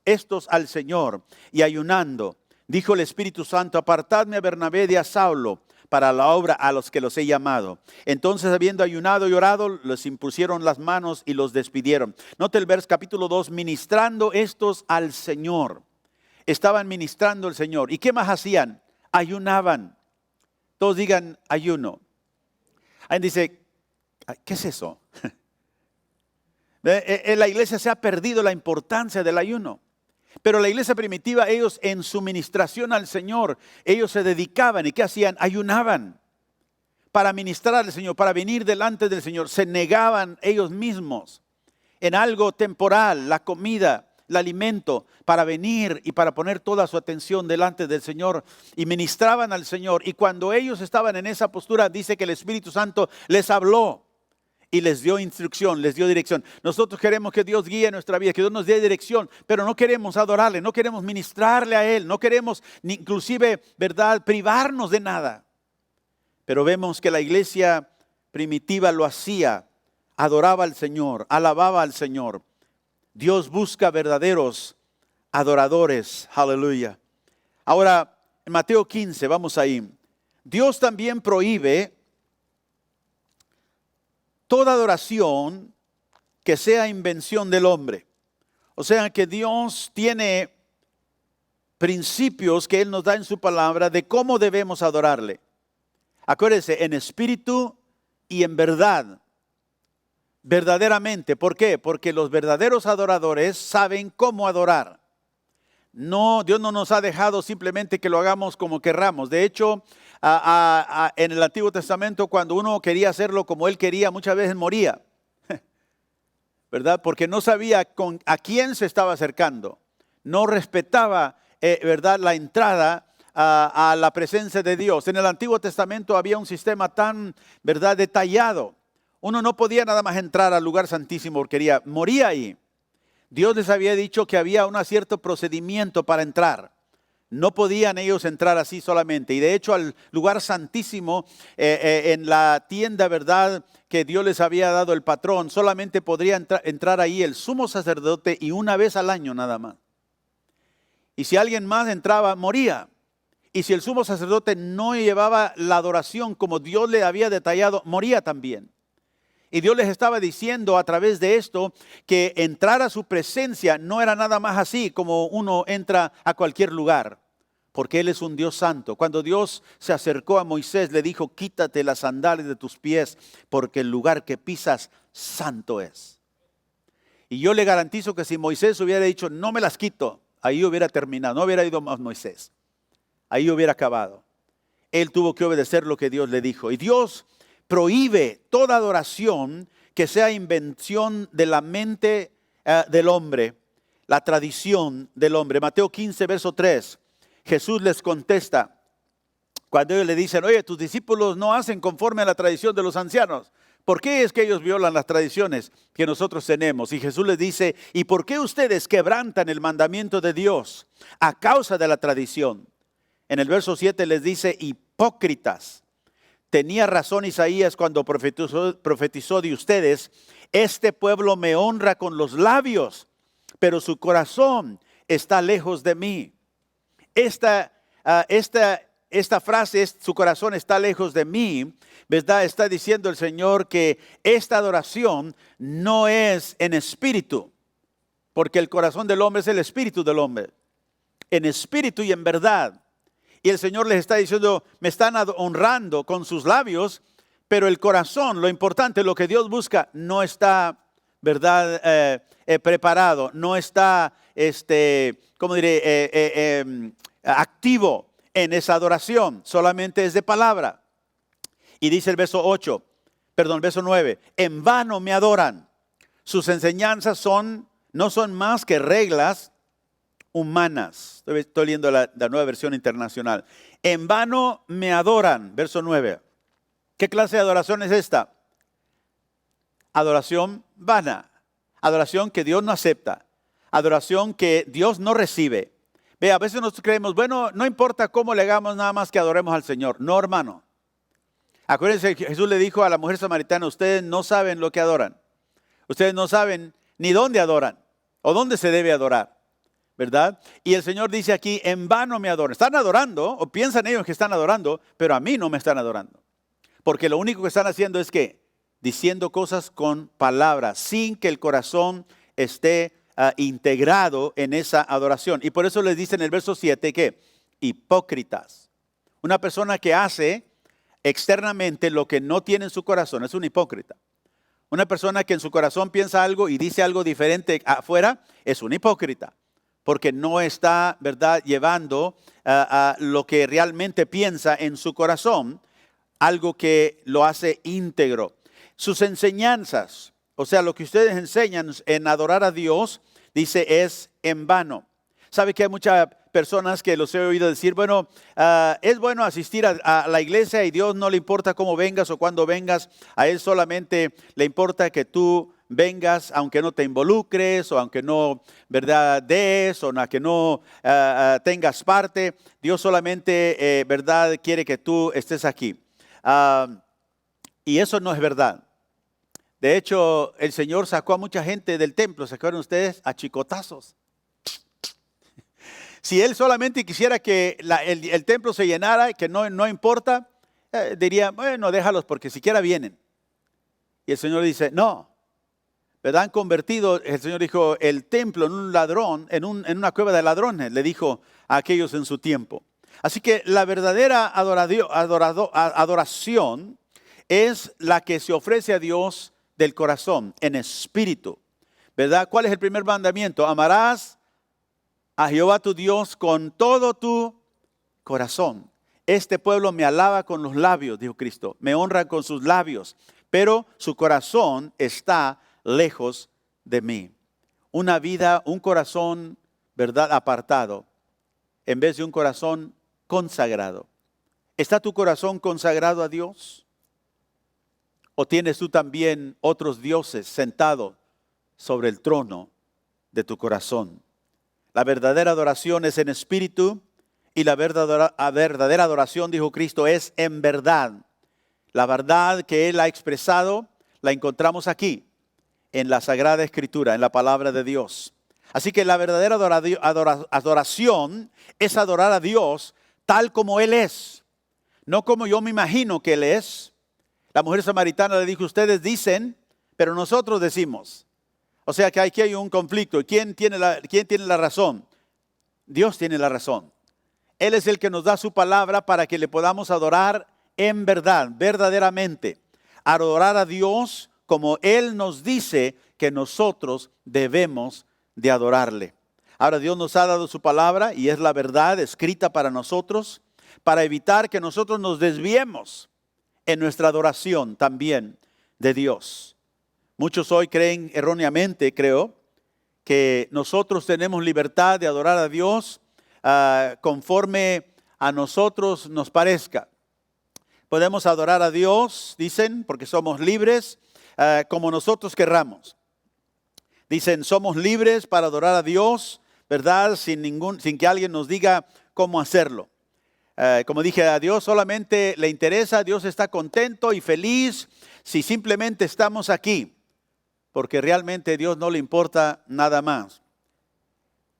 al Señor y ayunando. Dijo el Espíritu Santo, apartadme a Bernabé y a Saulo para la obra a los que los he llamado. Entonces, habiendo ayunado y orado, les impusieron las manos y los despidieron. Note el verso capítulo 2, ministrando estos al Señor. Estaban ministrando al Señor. ¿Y qué más hacían? Ayunaban. Todos digan ayuno. Alguien dice, ¿qué es eso? En la iglesia se ha perdido la importancia del ayuno. Pero la iglesia primitiva, ellos en su ministración al Señor, ellos se dedicaban. ¿Y qué hacían? Ayunaban para ministrar al Señor, para venir delante del Señor. Se negaban ellos mismos en algo temporal, la comida, el alimento, para venir y para poner toda su atención delante del Señor. Y ministraban al Señor. Y cuando ellos estaban en esa postura, dice que el Espíritu Santo les habló y les dio instrucción, les dio dirección. Nosotros queremos que Dios guíe nuestra vida, que Dios nos dé dirección, pero no queremos adorarle, no queremos ministrarle a Él, no queremos ni inclusive, ¿verdad?, privarnos de nada. Pero vemos que la iglesia primitiva lo hacía, adoraba al Señor, alababa al Señor. Dios busca verdaderos adoradores, aleluya. Ahora, en Mateo 15, vamos ahí. Dios también prohíbe toda adoración que sea invención del hombre. O sea que Dios tiene principios que Él nos da en su palabra de cómo debemos adorarle. Acuérdense, en espíritu y en verdad. Verdaderamente. ¿Por qué? Porque los verdaderos adoradores saben cómo adorar. No, Dios no nos ha dejado simplemente que lo hagamos como querramos. De hecho, en el Antiguo Testamento, cuando uno quería hacerlo como él quería, muchas veces moría, ¿verdad? Porque no sabía a quién se estaba acercando. No respetaba, ¿verdad?, la entrada a la presencia de Dios. En el Antiguo Testamento había un sistema tan, ¿verdad?, detallado. Uno no podía nada más entrar al lugar santísimo porque moría ahí. Dios les había dicho que había un cierto procedimiento para entrar. No podían ellos entrar así solamente. Y de hecho al lugar santísimo, en la tienda, ¿verdad?, que Dios les había dado el patrón, solamente podría entrar ahí el sumo sacerdote y una vez al año nada más. Y si alguien más entraba, moría. Y si el sumo sacerdote no llevaba la adoración como Dios le había detallado, moría también. Y Dios les estaba diciendo a través de esto que entrar a su presencia no era nada más así como uno entra a cualquier lugar, porque Él es un Dios santo. Cuando Dios se acercó a Moisés, le dijo, quítate las sandalias de tus pies, porque el lugar que pisas santo es. Y yo le garantizo que si Moisés hubiera dicho, no me las quito, ahí hubiera terminado, no hubiera ido más Moisés, ahí hubiera acabado. Él tuvo que obedecer lo que Dios le dijo. Y Dios prohíbe toda adoración que sea invención de la mente del hombre, la tradición del hombre. Mateo 15, verso 3, Jesús les contesta, Cuando ellos le dicen, oye, tus discípulos no hacen conforme a la tradición de los ancianos. ¿Por qué es que ellos violan las tradiciones que nosotros tenemos? Y Jesús les dice, ¿y por qué ustedes quebrantan el mandamiento de Dios a causa de la tradición? En el verso 7 les dice, hipócritas. Tenía razón Isaías cuando profetizó de ustedes, este pueblo me honra con los labios, pero su corazón está lejos de mí. Esta frase, su corazón está lejos de mí, ¿verdad? Está diciendo el Señor que esta adoración no es en espíritu, porque el corazón del hombre es el espíritu del hombre, en espíritu y en verdad. Y el Señor les está diciendo, me están honrando con sus labios, pero el corazón, lo importante, lo que Dios busca, no está, ¿verdad? Preparado, no está, ¿cómo diré? Activo en esa adoración, solamente es de palabra. Y dice el verso 9, en vano me adoran, sus enseñanzas no son más que reglas humanas. Estoy leyendo la Nueva Versión Internacional. En vano me adoran, verso 9. ¿Qué clase de adoración es esta? Adoración vana, adoración que Dios no acepta, adoración que Dios no recibe. Ve, a veces nosotros creemos, bueno, no importa cómo le hagamos, nada más que adoremos al Señor. No, hermano. Acuérdense que Jesús le dijo a la mujer samaritana, ustedes no saben lo que adoran. Ustedes no saben ni dónde adoran o dónde se debe adorar, ¿verdad? Y el Señor dice aquí, en vano me adoran. Están adorando, o piensan ellos que están adorando, pero a mí no me están adorando. Porque lo único que están haciendo es que diciendo cosas con palabras, sin que el corazón esté integrado en esa adoración. Y por eso les dice en el verso 7 que hipócritas. Una persona que hace externamente lo que no tiene en su corazón es un hipócrita. Una persona que en su corazón piensa algo y dice algo diferente afuera es un hipócrita. Porque no está, ¿verdad?, llevando a lo que realmente piensa en su corazón, algo que lo hace íntegro. Sus enseñanzas, o sea, lo que ustedes enseñan en adorar a Dios, dice, es en vano. ¿Sabe que hay muchas personas que los he oído decir, bueno, es bueno asistir a la iglesia y Dios no le importa cómo vengas o cuándo vengas, a Él solamente le importa que tú vengas, aunque no te involucres o aunque no, ¿verdad?, des o aunque no tengas parte, Dios solamente, ¿verdad?, quiere que tú estés aquí. Y eso no es verdad. De hecho, el Señor sacó a mucha gente del templo, ¿se acuerdan ustedes? A chicotazos. Si Él solamente quisiera que el templo se llenara, que no importa, diría, bueno, déjalos porque siquiera vienen. Y el Señor dice, no, ¿verdad? Han convertido, el Señor dijo, el templo en un ladrón, en una cueva de ladrones, le dijo a aquellos en su tiempo. Así que la verdadera adoración es la que se ofrece a Dios del corazón, en espíritu, ¿verdad? ¿Cuál es el primer mandamiento? Amarás a Jehová tu Dios con todo tu corazón. Este pueblo me alaba con los labios, dijo Cristo, me honra con sus labios, pero su corazón está lejos de mí. Una vida, un corazón, ¿verdad?, apartado, en vez de un corazón consagrado. ¿Está tu corazón consagrado a Dios? ¿O tienes tú también otros dioses sentados sobre el trono de tu corazón? La verdadera adoración es en espíritu y la verdadera adoración, dijo Cristo, es en verdad. La verdad que Él ha expresado la encontramos aquí, en la Sagrada Escritura, en la palabra de Dios. Así que la verdadera adoración es adorar a Dios tal como Él es, no como yo me imagino que Él es. La mujer samaritana le dijo, ustedes dicen, pero nosotros decimos. O sea que aquí hay un conflicto. ¿Quién tiene la razón? Dios tiene la razón. Él es el que nos da su palabra para que le podamos adorar en verdad, verdaderamente. Adorar a Dios como Él nos dice que nosotros debemos de adorarle. Ahora Dios nos ha dado su palabra y es la verdad escrita para nosotros, para evitar que nosotros nos desviemos en nuestra adoración también de Dios. Muchos hoy creen erróneamente, creo, que nosotros tenemos libertad de adorar a Dios conforme a nosotros nos parezca. Podemos adorar a Dios, dicen, porque somos libres, como nosotros querramos. Dicen, somos libres para adorar a Dios, ¿verdad? Sin que alguien nos diga cómo hacerlo. Como dije, a Dios solamente le interesa, Dios está contento y feliz si simplemente estamos aquí, porque realmente a Dios no le importa nada más.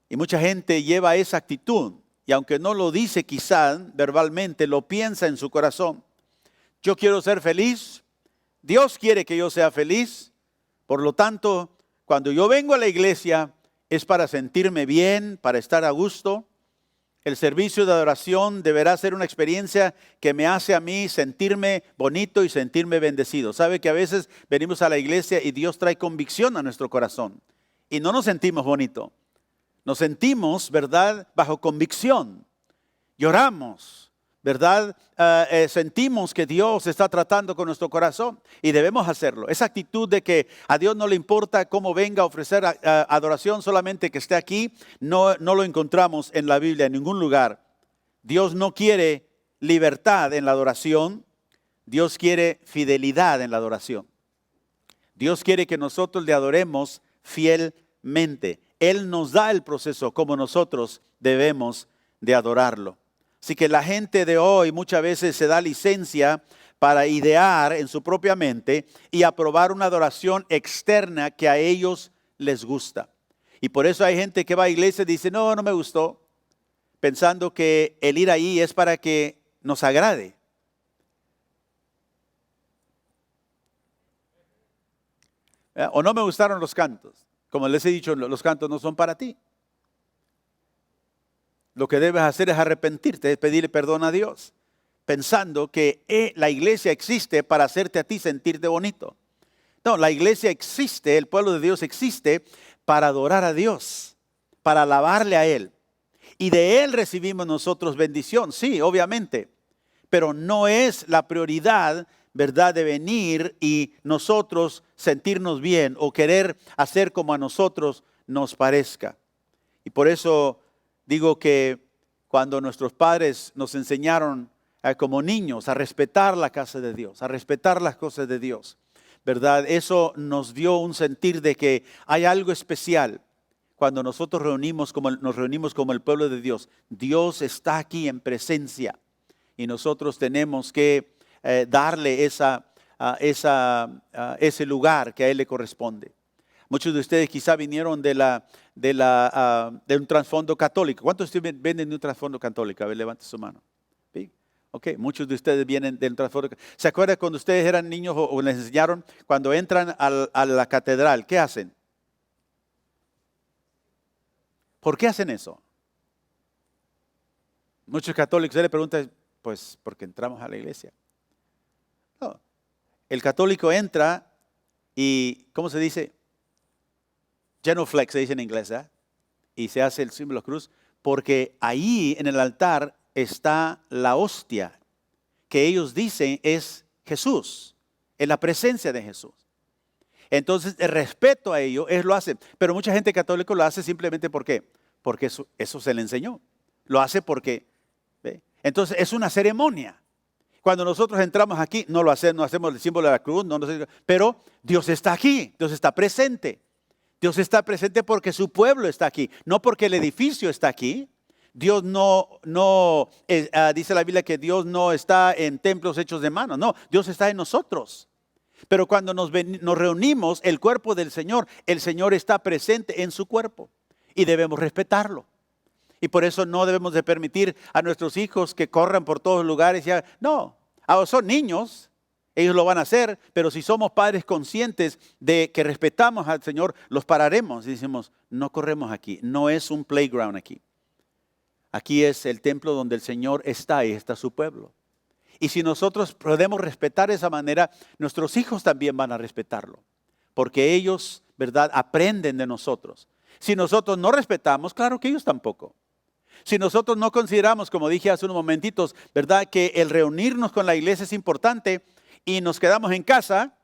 Y mucha gente lleva esa actitud, y aunque no lo dice quizá verbalmente, lo piensa en su corazón. Yo quiero ser feliz, Dios quiere que yo sea feliz, por lo tanto, cuando yo vengo a la iglesia es para sentirme bien, para estar a gusto. El servicio de adoración deberá ser una experiencia que me hace a mí sentirme bonito y sentirme bendecido. ¿Sabe que a veces venimos a la iglesia y Dios trae convicción a nuestro corazón? Y no nos sentimos bonito. Nos sentimos, ¿verdad?, bajo convicción. Lloramos, ¿verdad? Sentimos que Dios está tratando con nuestro corazón y debemos hacerlo. Esa actitud de que a Dios no le importa cómo venga a ofrecer adoración, solamente que esté aquí, no lo encontramos en la Biblia en ningún lugar. Dios no quiere libertad en la adoración, Dios quiere fidelidad en la adoración. Dios quiere que nosotros le adoremos fielmente. Él nos da el proceso como nosotros debemos de adorarlo. Así que la gente de hoy muchas veces se da licencia para idear en su propia mente y aprobar una adoración externa que a ellos les gusta. Y por eso hay gente que va a iglesia y dice, no me gustó, pensando que el ir ahí es para que nos agrade. O no me gustaron los cantos. Como les he dicho, los cantos no son para ti. Lo que debes hacer es arrepentirte, es pedirle perdón a Dios, pensando que la iglesia existe para hacerte a ti sentirte bonito. No, la iglesia existe, el pueblo de Dios existe para adorar a Dios, para alabarle a Él. Y de Él recibimos nosotros bendición, sí, obviamente, pero no es la prioridad, ¿verdad?, de venir y nosotros sentirnos bien o querer hacer como a nosotros nos parezca. Y por eso digo que cuando nuestros padres nos enseñaron como niños a respetar la casa de Dios, a respetar las cosas de Dios, ¿verdad? Eso nos dio un sentir de que hay algo especial cuando nosotros nos reunimos como el pueblo de Dios. Dios está aquí en presencia y nosotros tenemos que darle ese lugar que a Él le corresponde. Muchos de ustedes quizá vinieron de un trasfondo católico. ¿Cuántos de ustedes vienen de un trasfondo católico? A ver, levante su mano. ¿Sí? Ok, muchos de ustedes vienen de un trasfondo católico. ¿Se acuerdan cuando ustedes eran niños o les enseñaron cuando entran a la catedral? ¿Qué hacen? ¿Por qué hacen eso? Muchos católicos se les preguntan, pues porque entramos a la iglesia. No. El católico entra y, ¿cómo se dice? Genuflex se dice en inglés, ¿eh? Y se hace el símbolo de cruz, porque ahí en el altar está la hostia, que ellos dicen es Jesús, en la presencia de Jesús. Entonces, el respeto a ellos, ellos lo hacen. Pero mucha gente católica lo hace simplemente ¿por qué? Porque eso se le enseñó. Lo hace porque, ¿ve? Entonces, es una ceremonia. Cuando nosotros entramos aquí, no hacemos el símbolo de la cruz, pero Dios está aquí, Dios está presente. Dios está presente porque su pueblo está aquí, no porque el edificio está aquí. Dios dice la Biblia que Dios no está en templos hechos de manos, no, Dios está en nosotros. Pero cuando nos reunimos, el cuerpo del Señor, el Señor está presente en su cuerpo y debemos respetarlo. Y por eso no debemos de permitir a nuestros hijos que corran por todos lugares. No, son niños. Ellos lo van a hacer, pero si somos padres conscientes de que respetamos al Señor, los pararemos y decimos, no corremos aquí, no es un playground aquí. Aquí es el templo donde el Señor está y está su pueblo. Y si nosotros podemos respetar de esa manera, nuestros hijos también van a respetarlo, porque ellos, ¿verdad?, aprenden de nosotros. Si nosotros no respetamos, claro que ellos tampoco. Si nosotros no consideramos, como dije hace unos momentitos, ¿verdad?, que el reunirnos con la iglesia es importante, y nos quedamos en casa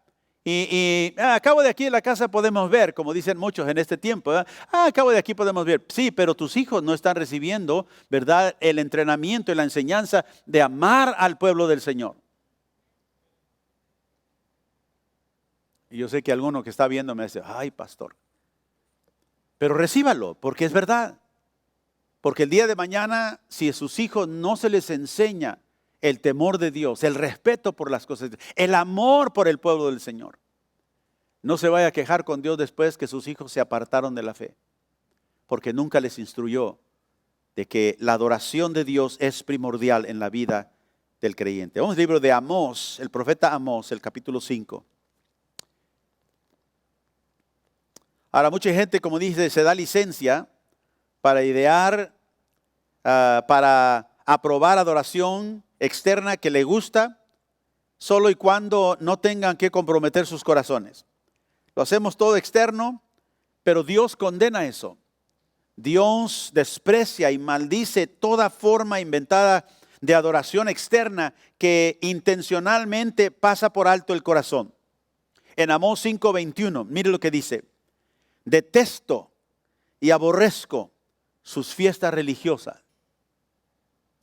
Acabo de aquí en la casa podemos ver, como dicen muchos en este tiempo, ¿verdad? Acabo de aquí podemos ver. Sí, pero tus hijos no están recibiendo, ¿verdad?, el entrenamiento y la enseñanza de amar al pueblo del Señor. Y yo sé que alguno que está viendo me dice, ay, pastor. Pero recíbalo, porque es verdad. Porque el día de mañana, si a sus hijos no se les enseña el temor de Dios, el respeto por las cosas, el amor por el pueblo del Señor, no se vaya a quejar con Dios después que sus hijos se apartaron de la fe, porque nunca les instruyó de que la adoración de Dios es primordial en la vida del creyente. Vamos al libro de Amós, el profeta Amós, el capítulo 5. Ahora, mucha gente, como dice, se da licencia para idear, para aprobar adoración externa que le gusta, solo y cuando no tengan que comprometer sus corazones. Lo hacemos todo externo, pero Dios condena eso. Dios desprecia y maldice toda forma inventada de adoración externa que intencionalmente pasa por alto el corazón. En Amós 5:21, mire lo que dice: detesto y aborrezco sus fiestas religiosas.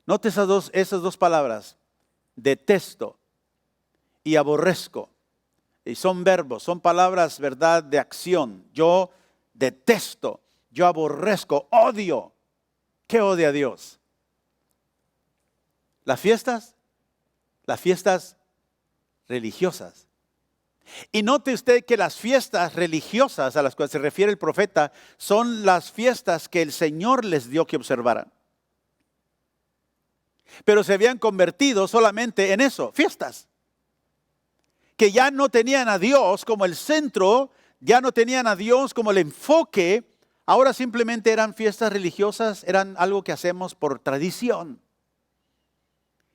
Note esas dos palabras, detesto y aborrezco. Y son verbos, son palabras, ¿verdad?, de acción. Yo detesto, yo aborrezco, odio. ¿Qué odia Dios? Las fiestas religiosas. Y note usted que las fiestas religiosas a las cuales se refiere el profeta son las fiestas que el Señor les dio que observaran. Pero se habían convertido solamente en eso, fiestas. Que ya no tenían a Dios como el centro, ya no tenían a Dios como el enfoque, ahora simplemente eran fiestas religiosas, eran algo que hacemos por tradición.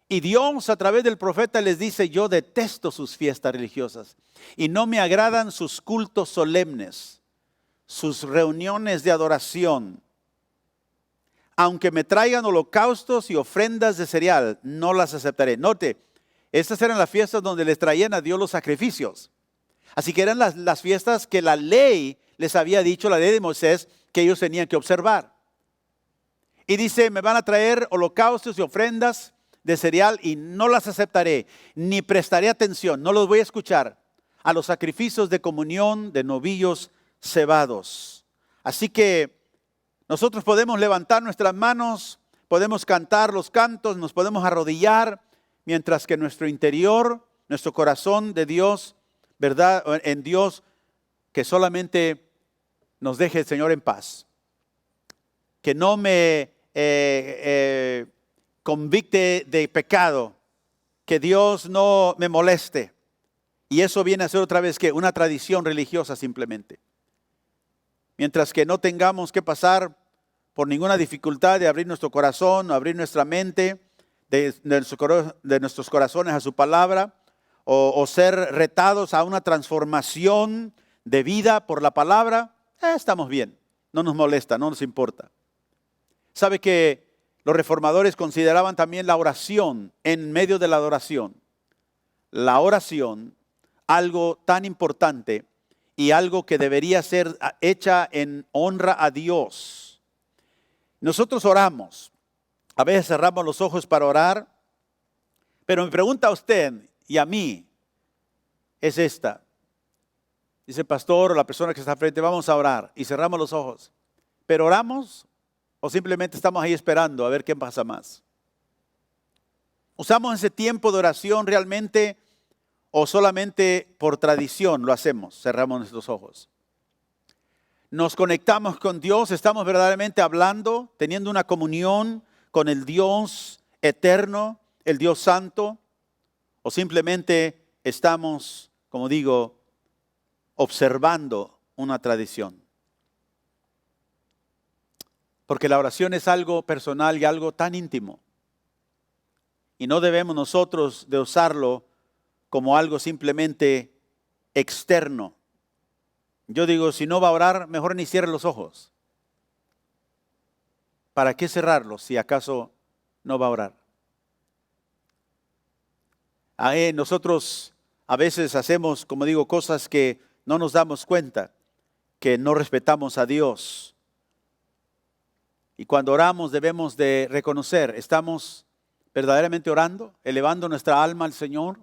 Y Dios a través del profeta les dice: yo detesto sus fiestas religiosas y no me agradan sus cultos solemnes, sus reuniones de adoración. Aunque me traigan holocaustos y ofrendas de cereal, no las aceptaré. Note, estas eran las fiestas donde les traían a Dios los sacrificios. Así que eran las fiestas que la ley les había dicho, la ley de Moisés, que ellos tenían que observar. Y dice: me van a traer holocaustos y ofrendas de cereal y no las aceptaré, ni prestaré atención, no los voy a escuchar a los sacrificios de comunión de novillos cebados. Así que nosotros podemos levantar nuestras manos, podemos cantar los cantos, nos podemos arrodillar, mientras que nuestro interior, nuestro corazón de Dios, ¿verdad?, en Dios, que solamente nos deje el Señor en paz. Que no me convicte de pecado, que Dios no me moleste. Y eso viene a ser otra vez que una tradición religiosa simplemente. Mientras que no tengamos que pasar por ninguna dificultad de abrir nuestro corazón, abrir nuestra mente, de nuestros corazones a su palabra, o ser retados a una transformación de vida por la palabra, estamos bien, no nos molesta, no nos importa. ¿Sabe que los reformadores consideraban también la oración en medio de la adoración? La oración, algo tan importante y algo que debería ser hecha en honra a Dios. Nosotros oramos, a veces cerramos los ojos para orar, pero mi pregunta a usted y a mí es esta. Dice el pastor o la persona que está frente: vamos a orar, y cerramos los ojos. ¿Pero oramos o simplemente estamos ahí esperando a ver qué pasa más? ¿Usamos ese tiempo de oración realmente o solamente por tradición lo hacemos? Cerramos nuestros ojos. ¿Nos conectamos con Dios? ¿Estamos verdaderamente hablando, teniendo una comunión con el Dios eterno, el Dios santo? ¿O simplemente estamos, como digo, observando una tradición? Porque la oración es algo personal y algo tan íntimo. Y no debemos nosotros de usarlo como algo simplemente externo. Yo digo, si no va a orar, mejor ni cierre los ojos. ¿Para qué cerrarlos si acaso no va a orar? Nosotros A veces hacemos, como digo, cosas que no nos damos cuenta, que no respetamos a Dios. Y cuando oramos debemos de reconocer, ¿estamos verdaderamente orando, elevando nuestra alma al Señor?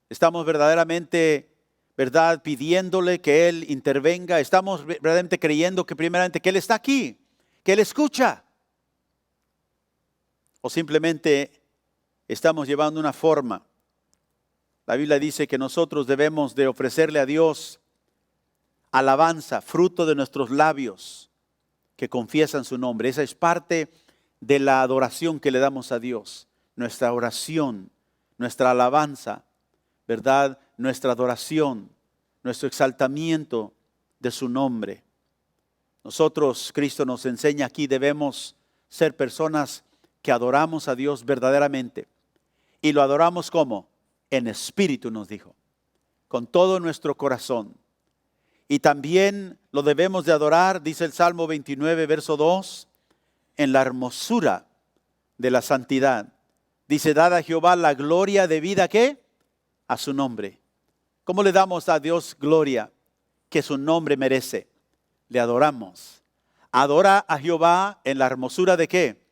¿Estamos verdaderamente, verdad, pidiéndole que Él intervenga? ¿Estamos verdaderamente creyendo que primeramente que Él está aquí, que Él escucha? ¿O simplemente estamos llevando una forma? La Biblia dice que nosotros debemos de ofrecerle a Dios alabanza, fruto de nuestros labios que confiesan su nombre. Esa es parte de la adoración que le damos a Dios. Nuestra oración, nuestra alabanza, ¿verdad? Nuestra adoración, nuestro exaltamiento de su nombre. Nosotros, Cristo nos enseña aquí, debemos ser personas que adoramos a Dios verdaderamente. Y lo adoramos ¿cómo? En espíritu, nos dijo, con todo nuestro corazón. Y también lo debemos de adorar, dice el Salmo 29, verso 2, en la hermosura de la santidad. Dice, dad a Jehová la gloria debida, ¿qué? A su nombre. ¿Cómo le damos a Dios gloria que su nombre merece? Le adoramos. Adora a Jehová en la hermosura de ¿qué?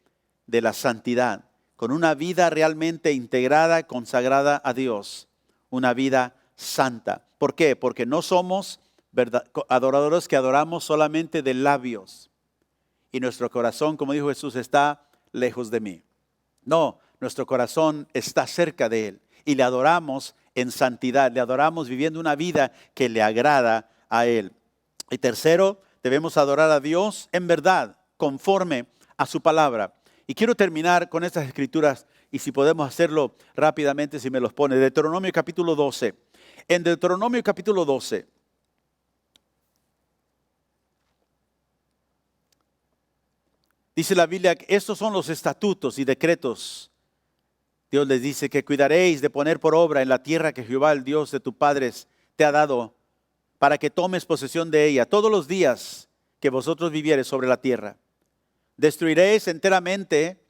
De la santidad, con una vida realmente integrada, consagrada a Dios, una vida santa. ¿Por qué? Porque no somos adoradores que adoramos solamente de labios y nuestro corazón, como dijo Jesús, está lejos de mí. No, nuestro corazón está cerca de Él y le adoramos en santidad, le adoramos viviendo una vida que le agrada a Él. Y tercero, debemos adorar a Dios en verdad, conforme a su palabra. Y quiero terminar con estas escrituras, y si podemos hacerlo rápidamente, si me los pone. Deuteronomio capítulo 12. En Deuteronomio capítulo 12, dice la Biblia que estos son los estatutos y decretos. Dios les dice que cuidaréis de poner por obra en la tierra que Jehová, el Dios de tus padres, te ha dado, para que tomes posesión de ella todos los días que vosotros viviereis sobre la tierra. Destruiréis enteramente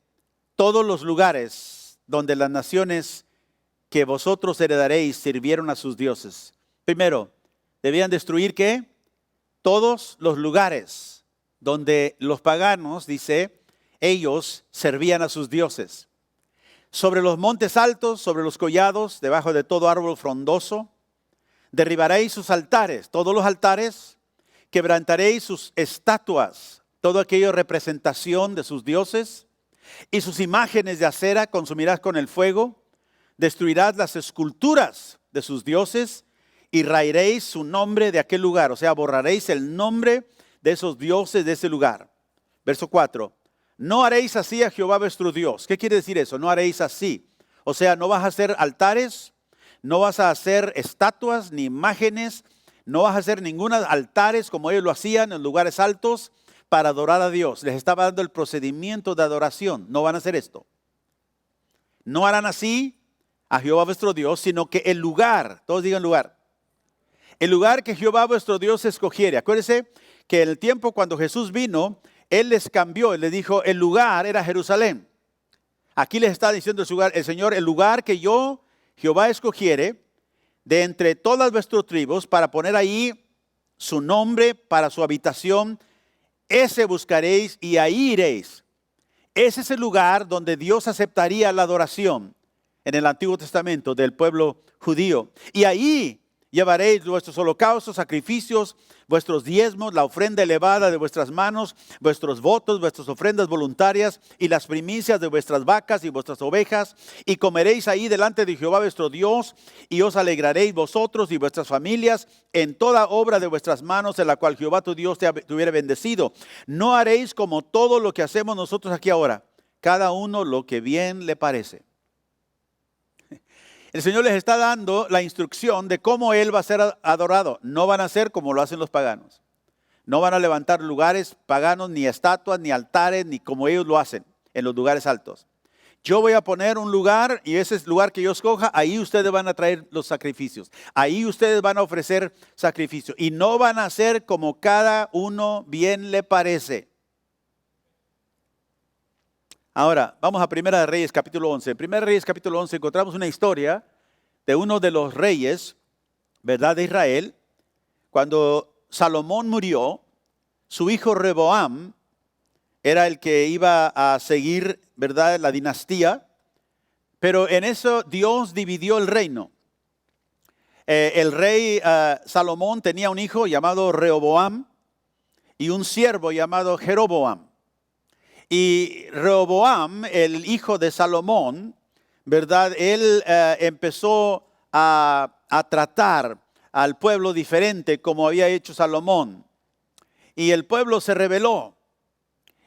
todos los lugares donde las naciones que vosotros heredaréis sirvieron a sus dioses. Primero, debían destruir ¿qué? Todos los lugares donde los paganos, dice, ellos servían a sus dioses. Sobre los montes altos, sobre los collados, debajo de todo árbol frondoso, derribaréis sus altares, todos los altares, quebrantaréis sus estatuas, todo aquello representación de sus dioses, y sus imágenes de acera consumirás con el fuego, destruirás las esculturas de sus dioses, y raeréis su nombre de aquel lugar, o sea, borraréis el nombre de esos dioses de ese lugar. Verso 4, no haréis así a Jehová vuestro Dios. ¿Qué quiere decir eso? No haréis así. O sea, no vas a hacer altares, no vas a hacer estatuas ni imágenes, no vas a hacer ningún altares como ellos lo hacían en lugares altos para adorar a Dios. Les estaba dando el procedimiento de adoración. No van a hacer esto. No harán así a Jehová vuestro Dios, sino que el lugar, todos digan lugar, el lugar que Jehová vuestro Dios escogiere. Acuérdense que en el tiempo cuando Jesús vino, Él les cambió, Él les dijo, el lugar era Jerusalén. Aquí les está diciendo el Señor, el lugar que yo, Jehová, escogiere de entre todas vuestras tribus para poner ahí su nombre para su habitación, ese buscaréis y ahí iréis. Ese es el lugar donde Dios aceptaría la adoración en el Antiguo Testamento del pueblo judío. Y ahí llevaréis vuestros holocaustos, sacrificios, vuestros diezmos, la ofrenda elevada de vuestras manos, vuestros votos, vuestras ofrendas voluntarias y las primicias de vuestras vacas y vuestras ovejas. Y comeréis ahí delante de Jehová vuestro Dios y os alegraréis vosotros y vuestras familias en toda obra de vuestras manos en la cual Jehová tu Dios te hubiere bendecido. No haréis como todo lo que hacemos nosotros aquí ahora, cada uno lo que bien le parece. El Señor les está dando la instrucción de cómo Él va a ser adorado. No van a ser como lo hacen los paganos. No van a levantar lugares paganos, ni estatuas, ni altares, ni como ellos lo hacen en los lugares altos. Yo voy a poner un lugar y ese es el lugar que yo escoja, ahí ustedes van a traer los sacrificios. Ahí ustedes van a ofrecer sacrificios. Y no van a ser como cada uno bien le parece. Ahora, vamos a Primera de Reyes capítulo 11. En Primera de Reyes capítulo 11 encontramos una historia de uno de los reyes, ¿verdad?, de Israel. Cuando Salomón murió, su hijo Rehoboam era el que iba a seguir, ¿verdad?, la dinastía. Pero en eso Dios dividió el reino. El rey Salomón tenía un hijo llamado Rehoboam y un siervo llamado Jeroboam. Y Rehoboam, el hijo de Salomón, ¿verdad?, él empezó a tratar al pueblo diferente como había hecho Salomón. Y el pueblo se rebeló.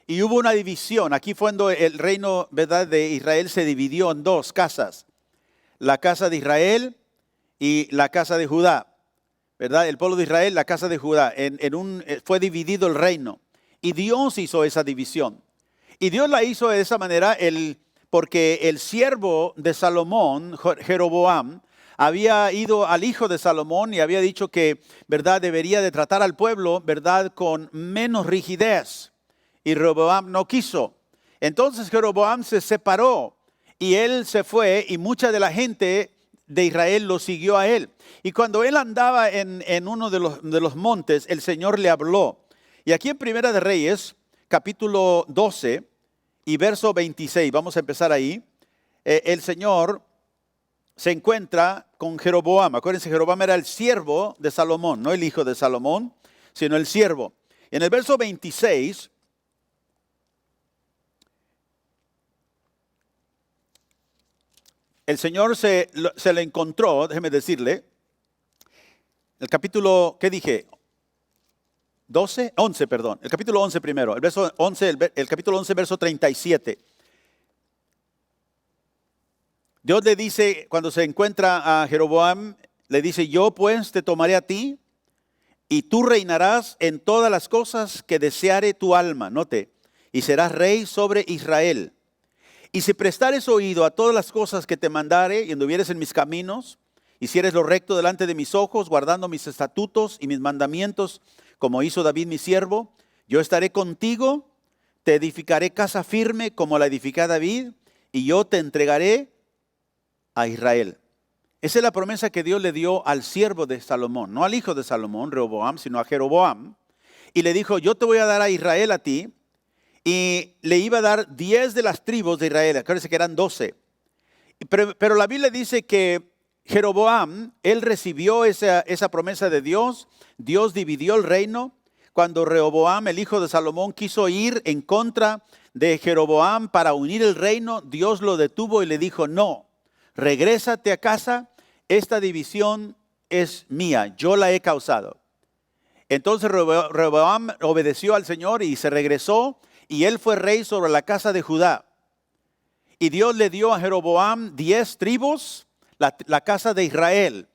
Y hubo una división. Aquí fue cuando el reino, ¿verdad?, de Israel se dividió en dos casas. La casa de Israel y la casa de Judá. ¿Verdad? El pueblo de Israel, la casa de Judá. Fue dividido el reino. Y Dios hizo esa división. Y Dios la hizo de esa manera porque el siervo de Salomón, Jeroboam, había ido al hijo de Salomón y había dicho que, ¿verdad?, debería de tratar al pueblo, ¿verdad?, con menos rigidez. Y Rehoboam no quiso. Entonces Jeroboam se separó y él se fue y mucha de la gente de Israel lo siguió a él. Y cuando él andaba en uno de los montes, el Señor le habló. Y aquí en Primera de Reyes, capítulo 12 y verso 26, vamos a empezar ahí. El Señor se encuentra con Jeroboam. Acuérdense, Jeroboam era el siervo de Salomón, no el hijo de Salomón, sino el siervo. En el verso 26... el Señor se le encontró, déjeme decirle, el capítulo, ¿qué dije? 11, perdón. El capítulo 11 primero, el verso 11, el capítulo 11, verso 37. Dios le dice, cuando se encuentra a Jeroboam, le dice, yo pues te tomaré a ti y tú reinarás en todas las cosas que deseare tu alma, note, y serás rey sobre Israel. Y si prestares oído a todas las cosas que te mandare y anduvieres en mis caminos, hicieres lo recto delante de mis ojos, guardando mis estatutos y mis mandamientos, como hizo David mi siervo, yo estaré contigo, te edificaré casa firme como la edificó David, y yo te entregaré a Israel. Esa es la promesa que Dios le dio al siervo de Salomón, no al hijo de Salomón, Rehoboam, sino a Jeroboam. Y le dijo, yo te voy a dar a Israel a ti, y le iba a dar 10 de las tribus de Israel. Acuérdense que eran 12. Pero la Biblia dice que Jeroboam, él recibió esa promesa de Dios. Dios dividió el reino. Cuando Rehoboam, el hijo de Salomón, quiso ir en contra de Jeroboam para unir el reino, Dios lo detuvo y le dijo, no, regrésate a casa, esta división es mía, yo la he causado. Entonces Rehoboam obedeció al Señor y se regresó. Y él fue rey sobre la casa de Judá. Y Dios le dio a Jeroboam 10 tribus, la casa de Israel.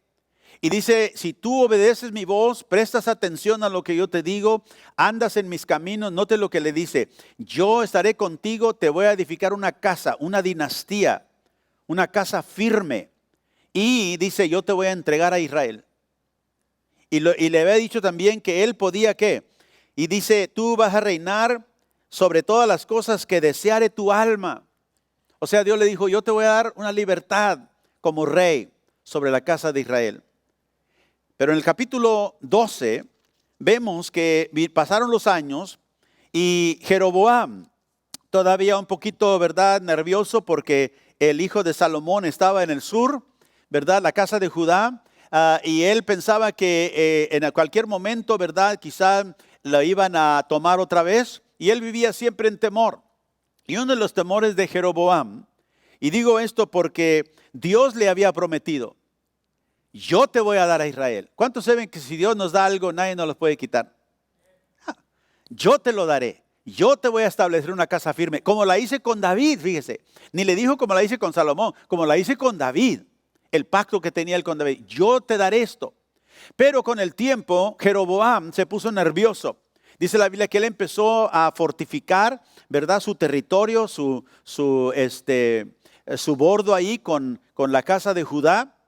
Y dice, si tú obedeces mi voz, prestas atención a lo que yo te digo, andas en mis caminos, note lo que le dice. Yo estaré contigo, te voy a edificar una casa, una dinastía, una casa firme. Y dice, yo te voy a entregar a Israel. Y le había dicho también que él podía, ¿qué? Y dice, tú vas a reinar sobre todas las cosas que deseare tu alma. O sea, Dios le dijo, yo te voy a dar una libertad como rey sobre la casa de Israel. Pero en el capítulo 12 vemos que pasaron los años y Jeroboam, todavía un poquito, ¿verdad?, nervioso porque el hijo de Salomón estaba en el sur, ¿verdad?, la casa de Judá, y él pensaba que en cualquier momento, ¿verdad?, quizá lo iban a tomar otra vez. Y él vivía siempre en temor. Y uno de los temores de Jeroboam, y digo esto porque Dios le había prometido, yo te voy a dar a Israel. ¿Cuántos saben que si Dios nos da algo, nadie nos lo puede quitar? Yo te lo daré. Yo te voy a establecer una casa firme, como la hice con David, fíjese. Ni le dijo como la hice con Salomón, como la hice con David. El pacto que tenía él con David. Yo te daré esto. Pero con el tiempo, Jeroboam se puso nervioso. Dice la Biblia que él empezó a fortificar, ¿verdad?, su territorio, su bordo ahí con la casa de Judá.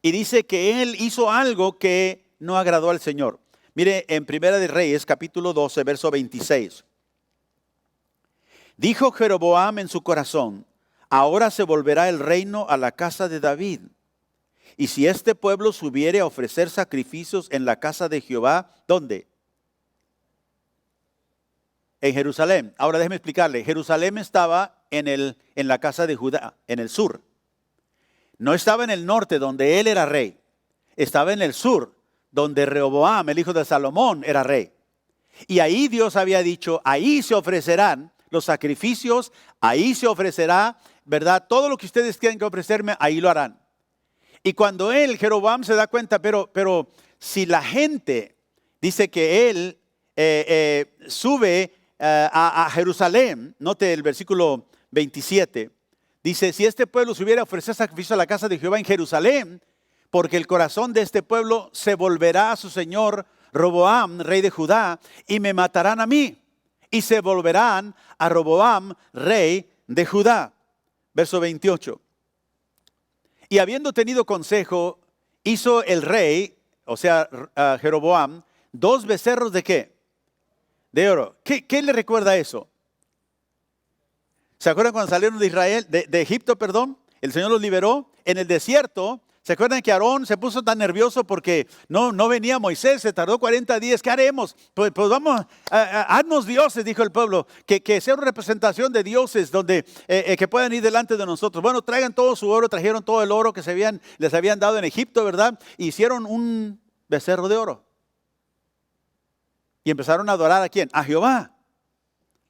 Y dice que él hizo algo que no agradó al Señor. Mire, en Primera de Reyes, capítulo 12, verso 26. Dijo Jeroboam en su corazón, ahora se volverá el reino a la casa de David. y si este pueblo subiere a ofrecer sacrificios en la casa de Jehová, ¿dónde? En Jerusalén. Ahora déjeme explicarle. Jerusalén estaba en la casa de Judá, en el sur. No estaba en el norte, donde él era rey. Estaba en el sur, donde Rehoboam, el hijo de Salomón, era rey. Y ahí Dios había dicho, ahí se ofrecerán los sacrificios, ahí se ofrecerá, ¿verdad? Todo lo que ustedes tienen que ofrecerme, ahí lo harán. Y cuando Jeroboam se da cuenta, pero si la gente dice que él sube a Jerusalén, note el versículo 27, dice, si este pueblo subiera a ofrecer sacrificio a la casa de Jehová en Jerusalén, porque el corazón de este pueblo se volverá a su señor Roboam, rey de Judá, y me matarán a mí, y se volverán a Roboam, rey de Judá. Verso 28. Y habiendo tenido consejo, hizo el rey, o sea, Jeroboam, 2 becerros de ¿qué? De oro. ¿Qué le recuerda eso? ¿Se acuerdan cuando salieron de Israel, de Egipto, perdón? El Señor los liberó en el desierto. ¿Se acuerdan que Aarón se puso tan nervioso porque no venía Moisés? Se tardó 40 días. ¿Qué haremos? Pues vamos, haznos dioses, dijo el pueblo, que sea una representación de dioses donde que puedan ir delante de nosotros. Bueno, traigan todo su oro, trajeron todo el oro que les habían dado en Egipto, ¿verdad? Hicieron un becerro de oro. Y empezaron a adorar ¿a quién? A Jehová.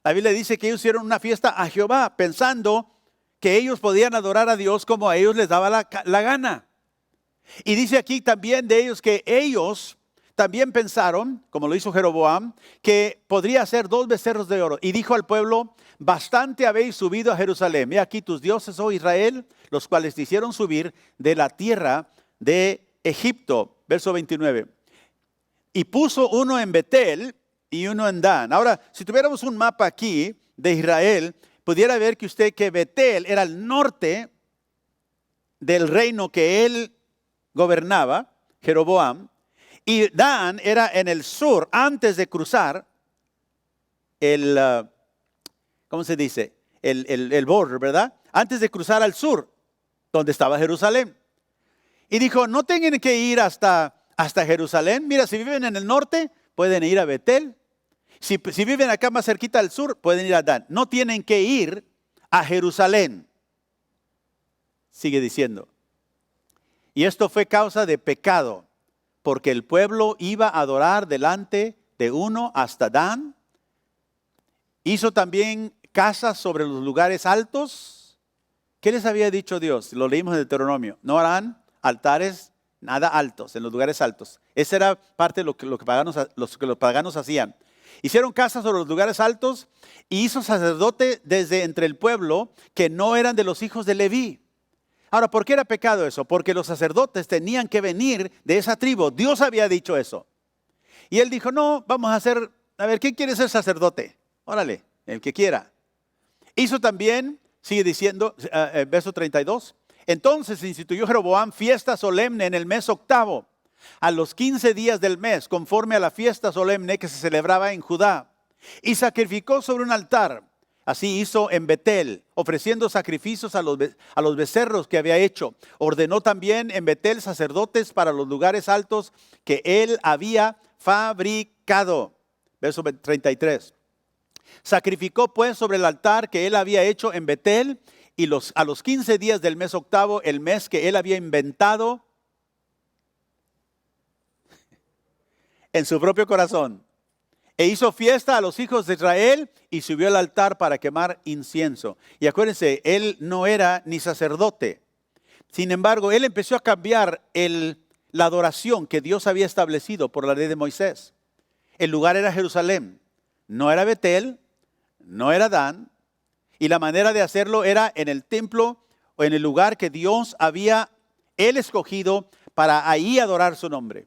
La Biblia dice que ellos hicieron una fiesta a Jehová, pensando que ellos podían adorar a Dios como a ellos les daba la gana. Y dice aquí también de ellos que ellos también pensaron, como lo hizo Jeroboam, que podría hacer 2 becerros de oro. Y dijo al pueblo, bastante habéis subido a Jerusalén. He aquí tus dioses, oh Israel, los cuales te hicieron subir de la tierra de Egipto. Verso 29. Y puso uno en Betel y uno en Dan. Ahora, si tuviéramos un mapa aquí de Israel, pudiera ver que Betel era el norte del reino que él gobernaba, Jeroboam, y Dan era en el sur, antes de cruzar ¿cómo se dice? El border, ¿verdad? Antes de cruzar al sur, donde estaba Jerusalén. Y dijo, no tienen que ir hasta Jerusalén. Mira, si viven en el norte, pueden ir a Betel. Si viven acá más cerquita al sur, pueden ir a Dan. No tienen que ir a Jerusalén. Sigue diciendo. Y esto fue causa de pecado, porque el pueblo iba a adorar delante de uno hasta Dan. Hizo también casas sobre los lugares altos. ¿Qué les había dicho Dios? Lo leímos en Deuteronomio. No harán altares nada altos, en los lugares altos. Esa era parte de lo que los paganos hacían. Hicieron casas sobre los lugares altos y hizo sacerdote desde entre el pueblo que no eran de los hijos de Leví. Ahora, ¿por qué era pecado eso? Porque los sacerdotes tenían que venir de esa tribu. Dios había dicho eso. Y él dijo, no, vamos a ver, ¿quién quiere ser sacerdote? Órale, el que quiera. Hizo también, sigue diciendo, verso 32. Entonces instituyó Jeroboam fiesta solemne en el mes 8, a los 15 días del mes, conforme a la fiesta solemne que se celebraba en Judá. Y sacrificó sobre un altar. Así hizo en Betel, ofreciendo sacrificios a los becerros que había hecho. Ordenó también en Betel sacerdotes para los lugares altos que él había fabricado. Verso 33. Sacrificó pues sobre el altar que él había hecho en Betel y a los 15 días del mes 8, el mes que él había inventado en su propio corazón. E hizo fiesta a los hijos de Israel y subió al altar para quemar incienso. Y acuérdense, él no era ni sacerdote. Sin embargo, él empezó a cambiar la adoración que Dios había establecido por la ley de Moisés. El lugar era Jerusalén, no era Betel, no era Dan. Y la manera de hacerlo era en el templo o en el lugar que Dios había él escogido para ahí adorar su nombre.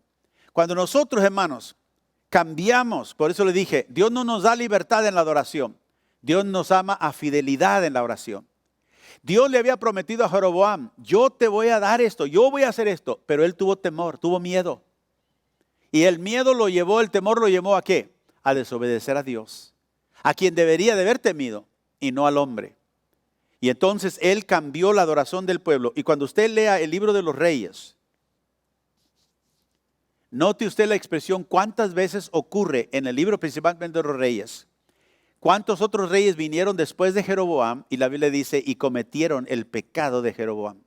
Cuando nosotros, hermanos, cambiamos, por eso le dije, Dios no nos da libertad en la adoración. Dios nos ama a fidelidad en la oración. Dios le había prometido a Jeroboam, yo te voy a dar esto, yo voy a hacer esto. Pero él tuvo temor, tuvo miedo. Y el temor lo llevó ¿a qué? A desobedecer a Dios. A quien debería de haber temido y no al hombre. Y entonces él cambió la adoración del pueblo. Y cuando usted lea el libro de los Reyes, Note usted la expresión cuántas veces ocurre en el libro principalmente de los reyes. ¿Cuántos otros reyes vinieron después de Jeroboam? Y la Biblia dice, y cometieron el pecado de Jeroboam.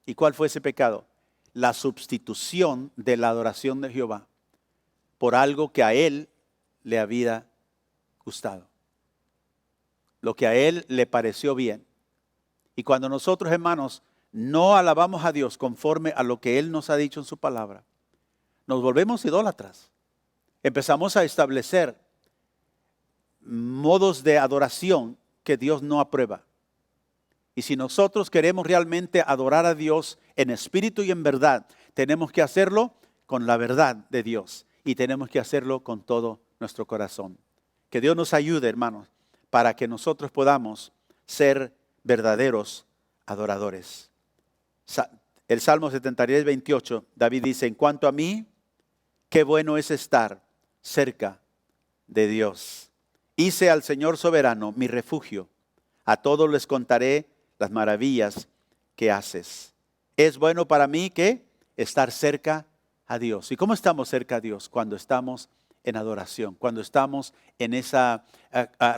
¿Y cuál fue ese pecado? La sustitución de la adoración de Jehová por algo que a él le había gustado. Lo que a él le pareció bien. Y cuando nosotros, hermanos, no alabamos a Dios conforme a lo que Él nos ha dicho en su palabra, nos volvemos idólatras. Empezamos a establecer modos de adoración que Dios no aprueba. Y si nosotros queremos realmente adorar a Dios en espíritu y en verdad, tenemos que hacerlo con la verdad de Dios y tenemos que hacerlo con todo nuestro corazón. Que Dios nos ayude, hermanos, para que nosotros podamos ser verdaderos adoradores. El Salmo 73, 28, David dice, en cuanto a mí, qué bueno es estar cerca de Dios. Hice al Señor soberano mi refugio. A todos les contaré las maravillas que haces. Es bueno para mí que estar cerca a Dios. ¿Y cómo estamos cerca a Dios? Cuando estamos en adoración, cuando estamos en esa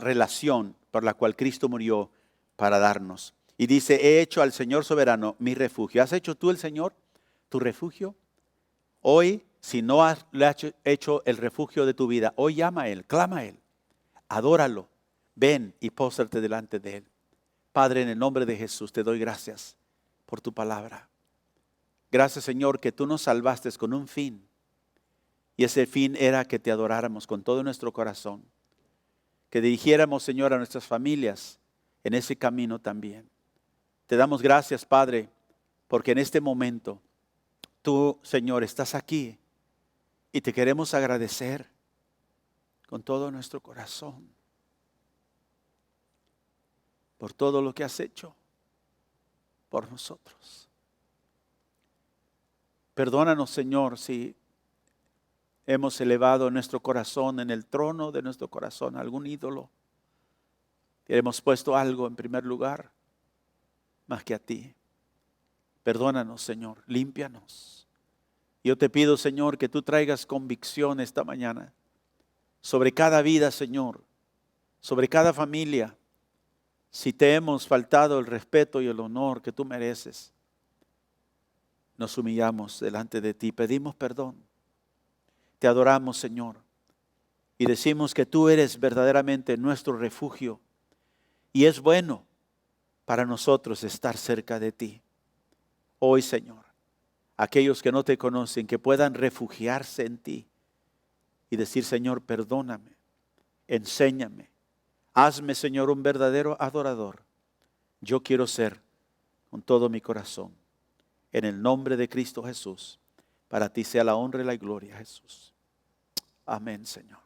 relación por la cual Cristo murió para darnos. Y dice, he hecho al Señor soberano mi refugio. ¿Has hecho tú el Señor tu refugio? Hoy, si no le has hecho el refugio de tu vida, hoy llama a Él, clama a Él, adóralo, ven y póstrate delante de Él. Padre, en el nombre de Jesús, te doy gracias por tu palabra. Gracias, Señor, que tú nos salvaste con un fin. Y ese fin era que te adoráramos con todo nuestro corazón. Que dirigiéramos, Señor, a nuestras familias en ese camino también. Te damos gracias, Padre, porque en este momento tú, Señor, estás aquí y te queremos agradecer con todo nuestro corazón por todo lo que has hecho por nosotros. Perdónanos, Señor, si hemos elevado nuestro corazón en el trono de nuestro corazón a algún ídolo. Y hemos puesto algo en primer lugar más que a ti. Perdónanos, Señor, límpianos. Yo te pido, Señor, que tú traigas convicción esta mañana sobre cada vida, Señor, sobre cada familia. Si te hemos faltado el respeto y el honor que tú mereces, nos humillamos delante de ti, pedimos perdón. Te adoramos, Señor, y decimos que tú eres verdaderamente nuestro refugio y es bueno para nosotros estar cerca de ti. Hoy, Señor, aquellos que no te conocen, que puedan refugiarse en ti y decir, Señor, perdóname, enséñame, hazme, Señor, un verdadero adorador. Yo quiero ser con todo mi corazón. En el nombre de Cristo Jesús, para ti sea la honra y la gloria, Jesús. Amén, Señor.